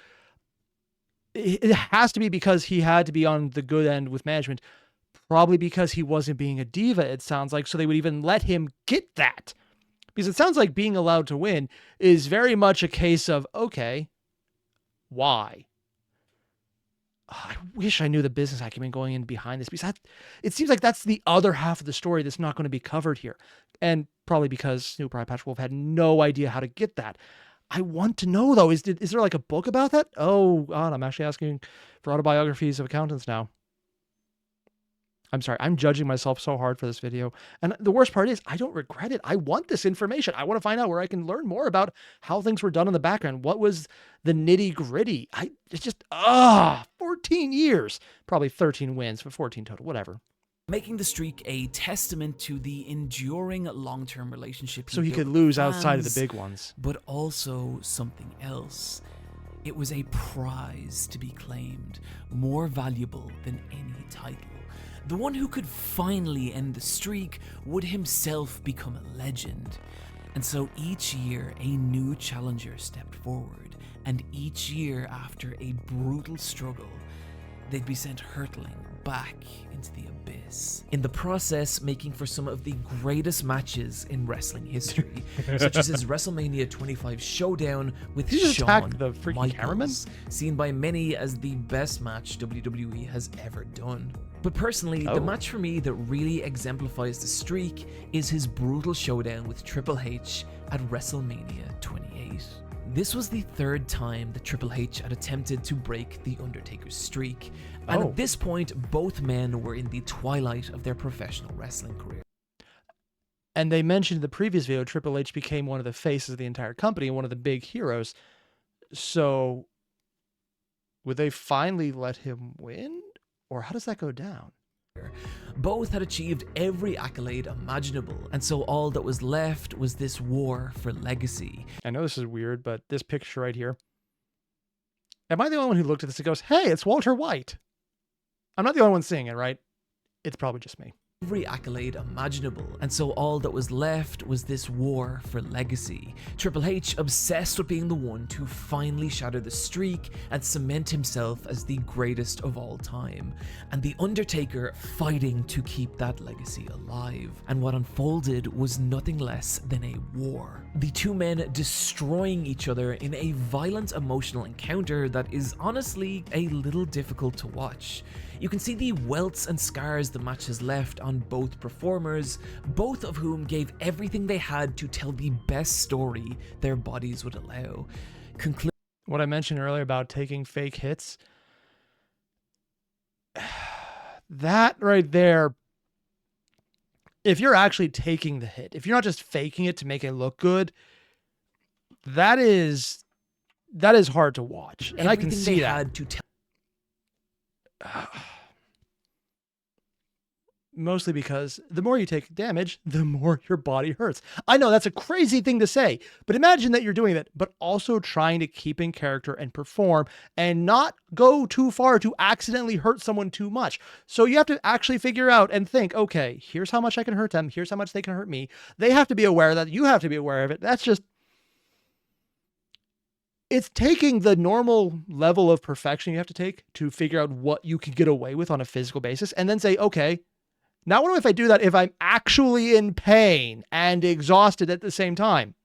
Speaker 1: it has to be because he had to be on the good end with management. Probably because he wasn't being a diva, it sounds like, so they would even let him get that. Because it sounds like being allowed to win is very much a case of, okay, why? I wish I knew the business acumen going in behind this, because it seems like that's the other half of the story that's not going to be covered here. And probably because Snoop Eyepatch Wolf had no idea how to get that. I want to know, though, is there like a book about that? Oh, God, I'm actually asking for autobiographies of accountants now. I'm sorry, I'm judging myself so hard for this video. And the worst part is, I don't regret it. I want this information. I want to find out where I can learn more about how things were done in the background. What was the nitty gritty? It's just, 14 years. Probably 13 wins, but 14 total, whatever.
Speaker 2: Making the streak a testament to the enduring long-term relationship
Speaker 1: So he
Speaker 2: built
Speaker 1: could
Speaker 2: with
Speaker 1: lose
Speaker 2: fans,
Speaker 1: outside of the big ones.
Speaker 2: But also something else. It was a prize to be claimed, more valuable than any title. The one who could finally end the streak would himself become a legend. And so each year, a new challenger stepped forward, and each year after a brutal struggle, they'd be sent hurtling back into the abyss. In the process, making for some of the greatest matches in wrestling history, such as his WrestleMania 25 showdown with
Speaker 1: Did you just
Speaker 2: Shawn
Speaker 1: attack the freaking cameraman?
Speaker 2: Michaels, seen by many as the best match WWE has ever done. But personally, the match for me that really exemplifies the streak is his brutal showdown with Triple H at WrestleMania 28. This was the third time that Triple H had attempted to break The Undertaker's streak, and at this point, both men were in the twilight of their professional wrestling career.
Speaker 1: And they mentioned in the previous video, Triple H became one of the faces of the entire company and one of the big heroes. So would they finally let him win? Or how does that go down?
Speaker 2: Both had achieved every accolade imaginable, and so all that was left was this war for legacy.
Speaker 1: I know this is weird, but this picture right here. Am I the only one who looked at this and goes, hey, it's Walter White? I'm not the only one seeing it, right? It's probably just me.
Speaker 2: Every accolade imaginable, and so all that was left was this war for legacy. Triple H obsessed with being the one to finally shatter the streak and cement himself as the greatest of all time, and The Undertaker fighting to keep that legacy alive. And what unfolded was nothing less than a war. The two men destroying each other in a violent emotional encounter that is honestly a little difficult to watch. You can see the welts and scars the match has left on both performers, both of whom gave everything they had to tell the best story their bodies would allow.
Speaker 1: What I mentioned earlier about taking fake hits, that right there, if you're actually taking the hit, if you're not just faking it to make it look good, that is hard to watch. And I can see that. Mostly because the more you take damage, the more your body hurts. I know that's a crazy thing to say, but imagine that you're doing that, but also trying to keep in character and perform and not go too far to accidentally hurt someone too much. So you have to actually figure out and think, okay, here's how much I can hurt them. Here's how much they can hurt me. They have to be aware of that. You have to be aware of it. That's just, it's taking the normal level of perfection you have to take to figure out what you can get away with on a physical basis and then say, okay, now what if I do that if I'm actually in pain and exhausted at the same time?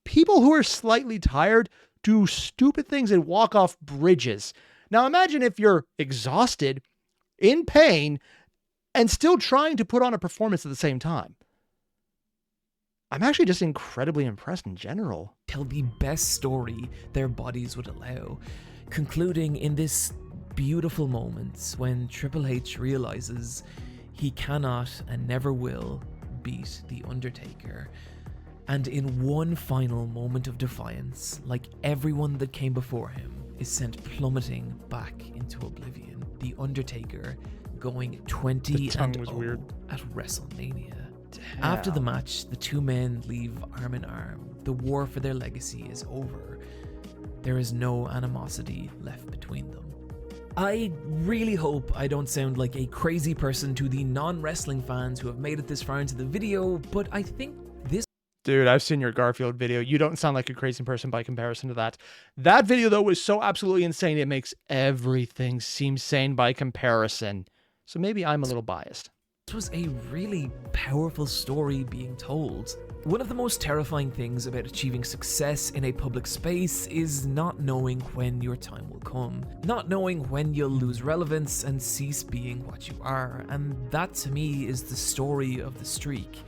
Speaker 1: People who are slightly tired do stupid things and walk off bridges. Now imagine if you're exhausted, in pain, and still trying to put on a performance at the same time. I'm actually just incredibly impressed in general.
Speaker 2: Tell the best story their bodies would allow, concluding in this beautiful moment when Triple H realizes he cannot and never will beat The Undertaker. And in one final moment of defiance, like everyone that came before him, is sent plummeting back into oblivion. The Undertaker going 20-0 at WrestleMania. Damn. After the match, the two men leave arm in arm. The war for their legacy is over. There is no animosity left between them. I really hope I don't sound like a crazy person to the non-wrestling fans who have made it this far into the video, but I think this...
Speaker 1: Dude, I've seen your Garfield video. You don't sound like a crazy person by comparison to that. That video, though, was so absolutely insane, it makes everything seem sane by comparison. So maybe I'm a little biased.
Speaker 2: This was a really powerful story being told. One of the most terrifying things about achieving success in a public space is not knowing when your time will come. Not knowing when you'll lose relevance and cease being what you are. And that to me is the story of the streak.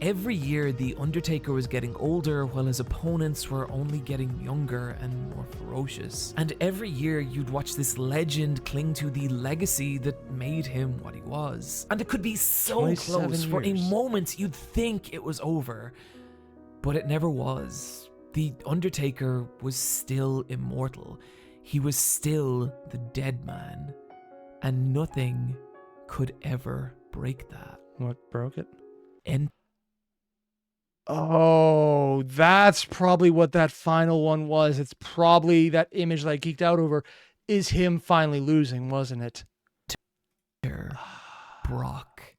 Speaker 2: Every year, The Undertaker was getting older while his opponents were only getting younger and more ferocious. And every year, you'd watch this legend cling to the legacy that made him what he was. And it could be so close. For a moment, you'd think it was over. But it never was. The Undertaker was still immortal. He was still the dead man. And nothing could ever break that.
Speaker 1: What broke it?
Speaker 2: And
Speaker 1: oh, that's probably what that final one was. It's probably that image that I geeked out over is him finally losing, wasn't it?
Speaker 2: Brock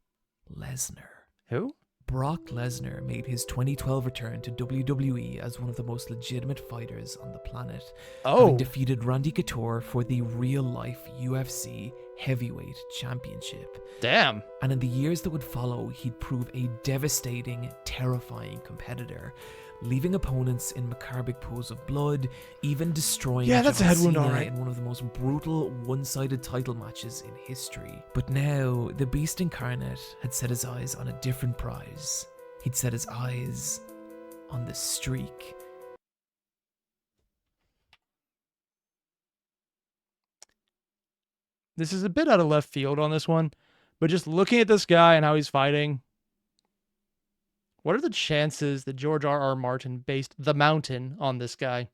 Speaker 2: Lesnar.
Speaker 1: Who?
Speaker 2: Brock Lesnar made his 2012 return to WWE as one of the most legitimate fighters on the planet, having defeated Randy Couture for the real-life UFC Heavyweight Championship.
Speaker 1: Damn.
Speaker 2: And in the years that would follow, he'd prove a devastating, terrifying competitor, leaving opponents in macabre pools of blood, even destroying
Speaker 1: that's a head wound,
Speaker 2: Cena
Speaker 1: all right.
Speaker 2: in one of the most brutal one-sided title matches in history. But now, the Beast Incarnate had set his eyes on a different prize. He'd set his eyes on the streak.
Speaker 1: This is a bit out of left field on this one, but just looking at this guy and how he's fighting, what are the chances that George R.R. Martin based The Mountain on this guy?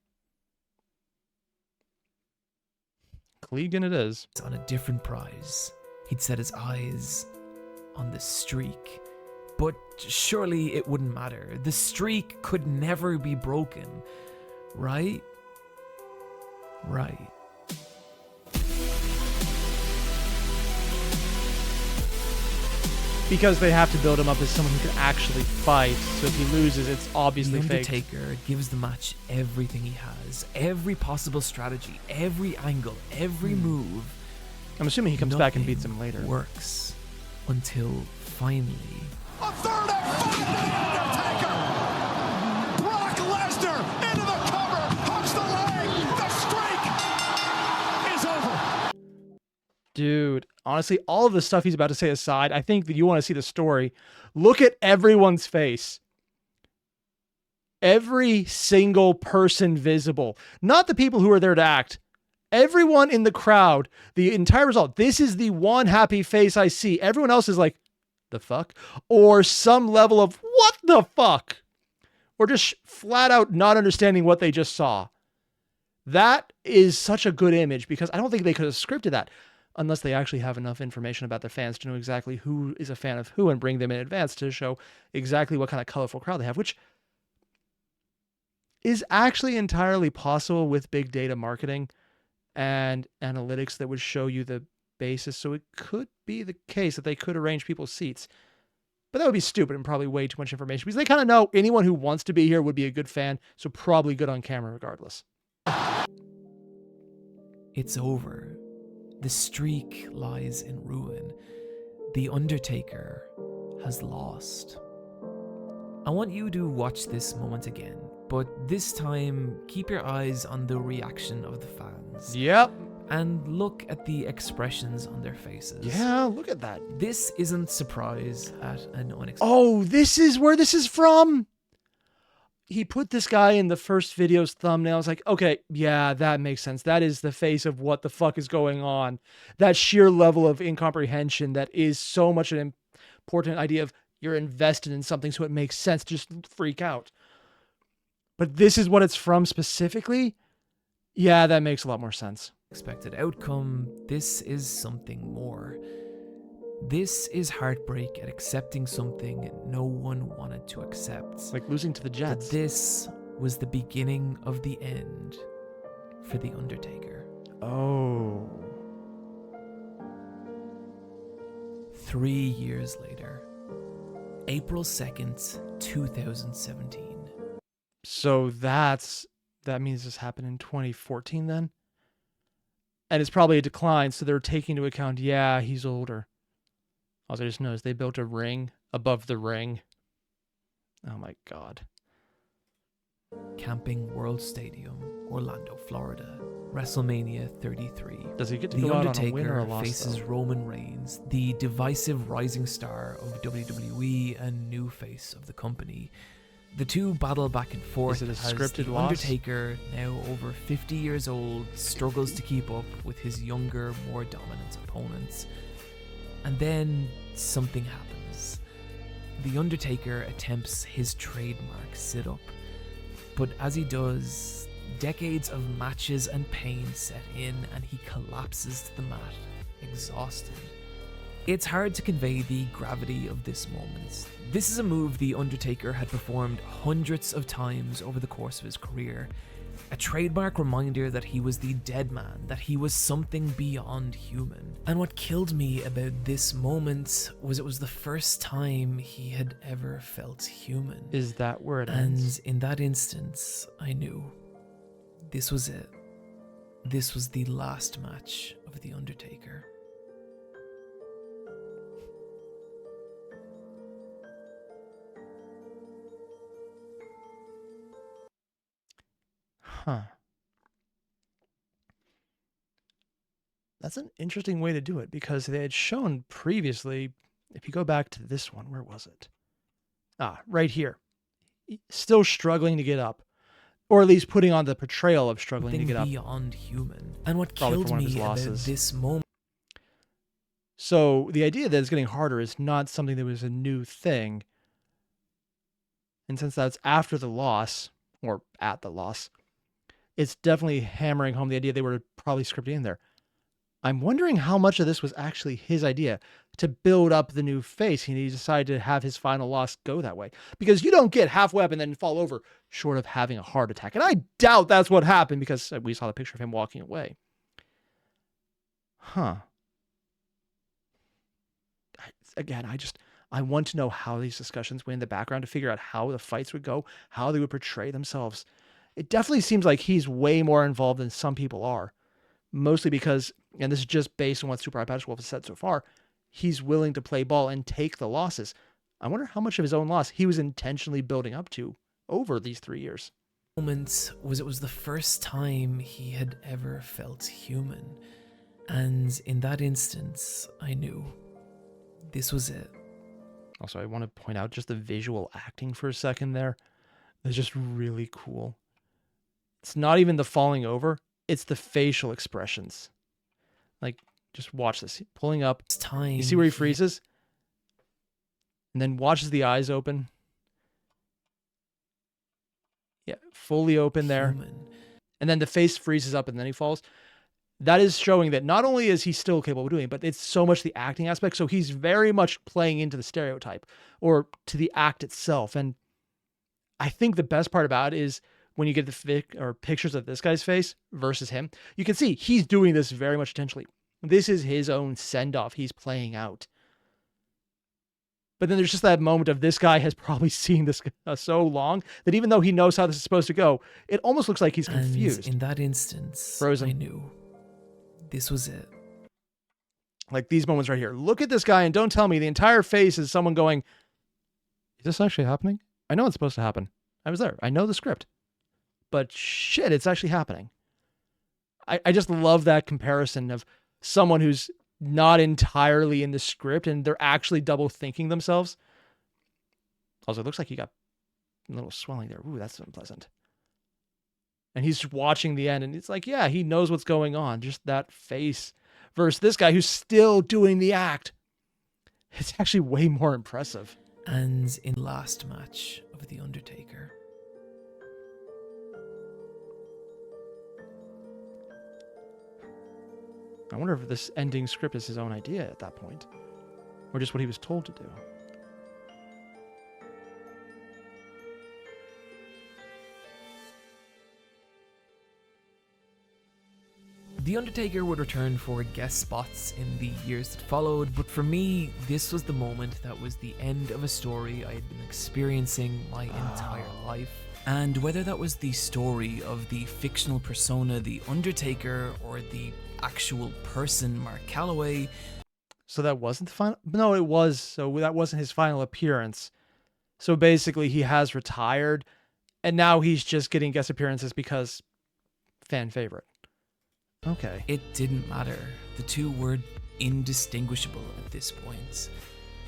Speaker 1: Clegan it is.
Speaker 2: On a different prize. He'd set his eyes on the streak. But surely it wouldn't matter. The streak could never be broken. Right? Right.
Speaker 1: Because they have to build him up as someone who can actually fight. So if he loses, it's obviously
Speaker 2: The
Speaker 1: fake.
Speaker 2: Undertaker gives the match everything he has. Every possible strategy, every angle, every move.
Speaker 1: I'm assuming he comes back and beats him later.
Speaker 2: Works. Until finally...
Speaker 5: A third and five to the Undertaker! Brock Lesnar into the cover, hooks the leg, the streak is over.
Speaker 1: Dude, honestly, all of the stuff he's about to say aside, I think that you want to see the story. Look at everyone's face. Every single person visible. Not the people who are there to act. Everyone in the crowd, the entire result. This is the one happy face I see. Everyone else is like, the fuck? Or some level of, what the fuck? Or just flat out not understanding what they just saw. That is such a good image because I don't think they could have scripted that unless they actually have enough information about their fans to know exactly who is a fan of who and bring them in advance to show exactly what kind of colorful crowd they have, which is actually entirely possible with big data marketing and analytics that would show you the basis. So it could be the case that they could arrange people's seats. But that would be stupid and probably way too much information because they kind of know anyone who wants to be here would be a good fan, so probably good on camera regardless.
Speaker 2: It's over. The streak lies in ruin. The Undertaker has lost. I want you to watch this moment again, but this time keep your eyes on the reaction of the fans.
Speaker 1: Yep.
Speaker 2: And look at the expressions on their faces.
Speaker 1: Yeah, look at that.
Speaker 2: This isn't surprise at an unexpected...
Speaker 1: Oh, this is where this is from. He put this guy in the first video's thumbnail. I was like, okay, yeah, that makes sense. That is the face of what the fuck is going on. That sheer level of incomprehension that is so much an important idea of you're invested in something, so it makes sense to just freak out. But this is what it's from specifically. Yeah, that makes a lot more sense.
Speaker 2: Expected outcome. This is something more. This is heartbreak at accepting something no one wanted to accept.
Speaker 1: Like losing to the Jets.
Speaker 2: But this was the beginning of the end for The Undertaker.
Speaker 1: Oh.
Speaker 2: 3 years later, April 2nd, 2017.
Speaker 1: So that means this happened in 2014 then? And it's probably a decline, so they're taking into account, yeah, he's older. Also, I just noticed they built a ring above the ring. Oh my god.
Speaker 2: Camping World Stadium, Orlando, Florida. WrestleMania 33.
Speaker 1: Does he get to
Speaker 2: The
Speaker 1: go out on a
Speaker 2: Undertaker
Speaker 1: win or a loss,
Speaker 2: faces
Speaker 1: though?
Speaker 2: Roman Reigns, the divisive rising star of WWE and new face of the company. The two battle back and forth
Speaker 1: Is it a
Speaker 2: as
Speaker 1: scripted
Speaker 2: The
Speaker 1: loss?
Speaker 2: Undertaker, now over 50 years old, struggles to keep up with his younger, more dominant opponents. And then something happens. The Undertaker attempts his trademark sit-up. But as he does, decades of matches and pain set in and he collapses to the mat, exhausted. It's hard to convey the gravity of this moment. This is a move The Undertaker had performed hundreds of times over the course of his career, A trademark reminder that he was the dead man, that he was something beyond human. And what killed me about this moment was it was the first time he had ever felt human.
Speaker 1: Is that where it ends?
Speaker 2: And in that instance, I knew this was it. This was the last match of The Undertaker.
Speaker 1: Huh. That's an interesting way to do it, because they had shown previously, if you go back to this one, where was it? Right here. Still struggling to get up. Or at least putting on the portrayal of struggling to get up.
Speaker 2: Beyond human. And what
Speaker 1: Probably
Speaker 2: killed
Speaker 1: for one of
Speaker 2: me
Speaker 1: his
Speaker 2: about
Speaker 1: losses.
Speaker 2: this moment.
Speaker 1: So the idea that it's getting harder is not something that was a new thing. And since that's after the loss, or at the loss, it's definitely hammering home the idea they were probably scripting in there. I'm wondering how much of this was actually his idea to build up the new face, and he decided to have his final loss go that way. Because you don't get halfway up and then fall over short of having a heart attack. And I doubt that's what happened, because we saw the picture of him walking away. Huh. Again, I want to know how these discussions went in the background to figure out how the fights would go, how they would portray themselves. It definitely seems like he's way more involved than some people are. Mostly because, and this is just based on what Super Eyepatch Wolf has said so far, he's willing to play ball and take the losses. I wonder how much of his own loss he was intentionally building up to over these 3 years.
Speaker 2: Moment was it was the first time he had ever felt human. And in that instance, I knew this was it.
Speaker 1: Also, I want to point out just the visual acting for a second there. It's just really cool. It's not even the falling over. It's the facial expressions. Like, just watch this. Pulling up.
Speaker 2: It's time.
Speaker 1: You see where he freezes? And then watches the eyes open. Yeah, fully open there.
Speaker 2: Human.
Speaker 1: And then the face freezes up and then he falls. That is showing that not only is he still capable of doing it, but it's so much the acting aspect. So he's very much playing into the stereotype or to the act itself. And I think the best part about it is when you get the pictures of this guy's face versus him, you can see he's doing this very much intentionally. This is his own send-off he's playing out. But then there's just that moment of this guy has probably seen this so long that even though he knows how this is supposed to go, it almost looks like he's confused.
Speaker 2: And in that instance,
Speaker 1: Frozen.
Speaker 2: I knew this was it.
Speaker 1: Like these moments right here. Look at this guy and don't tell me the entire face is someone going, is this actually happening? I know it's supposed to happen. I was there. I know the script. But shit, it's actually happening. I just love that comparison of someone who's not entirely in the script and they're actually double thinking themselves. Also, it looks like he got a little swelling there. Ooh, that's unpleasant. And he's watching the end and it's like, yeah, he knows what's going on. Just that face versus this guy who's still doing the act. It's actually way more impressive.
Speaker 2: And in last match of The Undertaker.
Speaker 1: I wonder if this ending script is his own idea at that point, or just what he was told to do.
Speaker 2: The Undertaker would return for guest spots in the years that followed, but for me, this was the moment that was the end of a story I had been experiencing my entire life. And whether that was the story of the fictional persona, The Undertaker, or the actual person, Mark Callaway.
Speaker 1: So that wasn't the final? No, it was. So that wasn't his final appearance. So basically he has retired and now he's just getting guest appearances because fan favorite. Okay.
Speaker 2: It didn't matter. The two were indistinguishable at this point.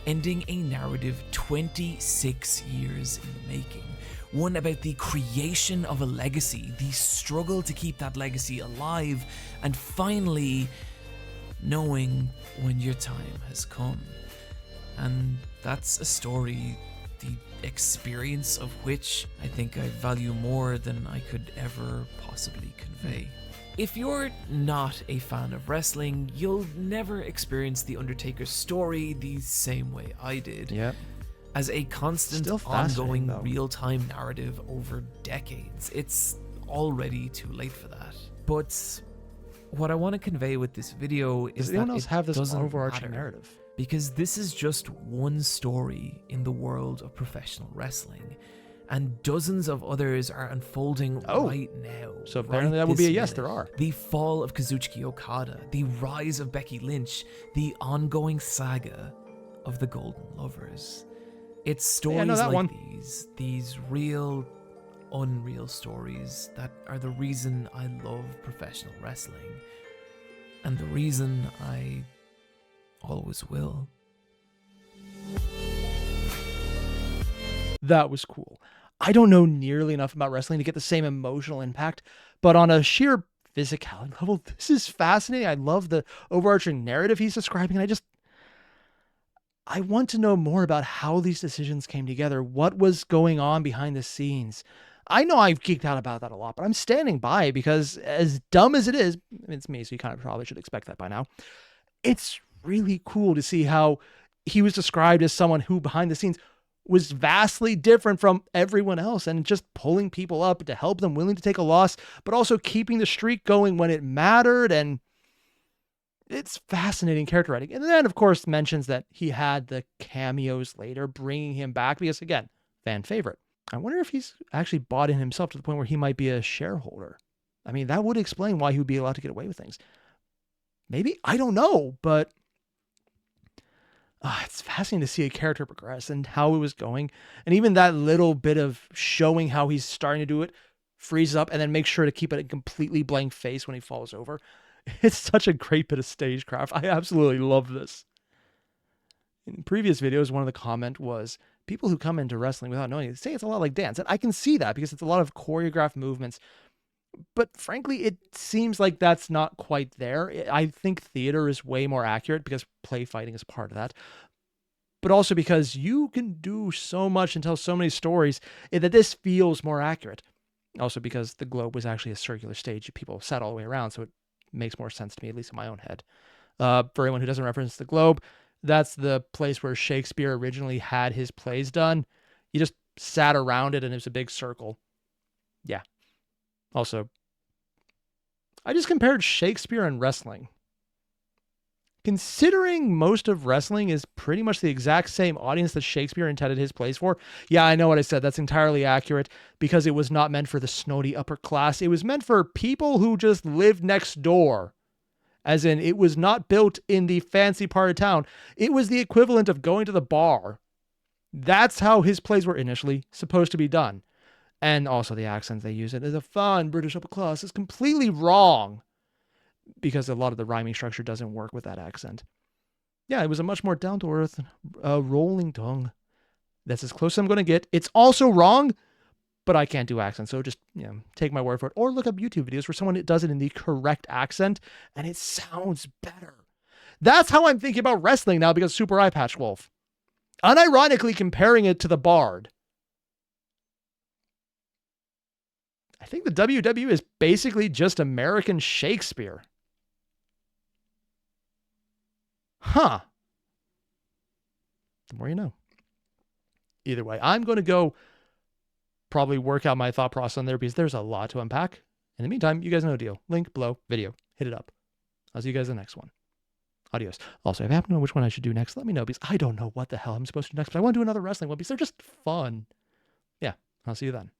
Speaker 2: Ending a narrative 26 years in the making. One about the creation of a legacy, the struggle to keep that legacy alive, and finally knowing when your time has come. And that's a story, the experience of which I think I value more than I could ever possibly convey. If you're not a fan of wrestling, you'll never experience The Undertaker's story the same way I did.
Speaker 1: Yep.
Speaker 2: As a constant,
Speaker 1: Still fascinating,
Speaker 2: ongoing,
Speaker 1: though.
Speaker 2: real-time narrative over decades. It's already too late for that. But what I want to convey with this video is
Speaker 1: Does
Speaker 2: that
Speaker 1: anyone else
Speaker 2: it
Speaker 1: have this
Speaker 2: doesn't
Speaker 1: overarching
Speaker 2: matter,
Speaker 1: narrative?
Speaker 2: because this is just one story in the world of professional wrestling, and dozens of others are unfolding right now.
Speaker 1: So apparently that would be a yes, there are.
Speaker 2: The fall of Kazuchika Okada, the rise of Becky Lynch, the ongoing saga of the Golden Lovers. It's stories like these real, unreal stories that are the reason I love professional wrestling, and the reason I always will.
Speaker 1: That was cool. I don't know nearly enough about wrestling to get the same emotional impact, but on a sheer physicality level, this is fascinating. I love the overarching narrative he's describing, and I want to know more about how these decisions came together, what was going on behind the scenes. I know I've geeked out about that a lot, but I'm standing by it because as dumb as it is, it's me, so you kind of probably should expect that by now. It's really cool to see how he was described as someone who behind the scenes was vastly different from everyone else and just pulling people up to help them, willing to take a loss, but also keeping the streak going when it mattered. And it's fascinating character writing. And then, of course, mentions that he had the cameos later, bringing him back because, again, fan favorite. I wonder if he's actually bought in himself to the point where he might be a shareholder. I mean, that would explain why he would be allowed to get away with things. Maybe? I don't know, but it's fascinating to see a character progress and how it was going. And even that little bit of showing how he's starting to do it, freezes up, and then makes sure to keep it a completely blank face when he falls over. It's such a great bit of stagecraft. I absolutely love this. In previous videos, one of the comment was, people who come into wrestling without knowing it say it's a lot like dance. And I can see that because it's a lot of choreographed movements. But frankly, it seems like that's not quite there. I think theater is way more accurate because play fighting is part of that. But also because you can do so much and tell so many stories that this feels more accurate. Also because the globe was actually a circular stage. People sat all the way around, so it makes more sense to me, at least in my own head. For anyone who doesn't reference the globe, that's the place where Shakespeare originally had his plays done. You just sat around it and it was a big circle. Yeah. Also, I just compared Shakespeare and wrestling. Considering most of wrestling is pretty much the exact same audience that Shakespeare intended his plays for. Yeah, I know what I said. That's entirely accurate because it was not meant for the snotty upper class. It was meant for people who just lived next door. As in, it was not built in the fancy part of town. It was the equivalent of going to the bar. That's how his plays were initially supposed to be done. And also the accents they use it as a fine British upper class is completely wrong because a lot of the rhyming structure doesn't work with that accent. Yeah, it was a much more down-to-earth, rolling tongue. That's as close as I'm going to get. It's also wrong, but I can't do accents, so just take my word for it. Or look up YouTube videos where someone does it in the correct accent, and it sounds better. That's how I'm thinking about wrestling now because Super Eyepatch Wolf. Unironically comparing it to the Bard. I think the WWE is basically just American Shakespeare. Huh. The more you know. Either way, I'm going to go probably work out my thought process on there because there's a lot to unpack. In the meantime, you guys know the deal. Link below, video. Hit it up. I'll see you guys in the next one. Adios. Also, if you happen to know which one I should do next, let me know because I don't know what the hell I'm supposed to do next, but I want to do another wrestling one because they're just fun. Yeah, I'll see you then.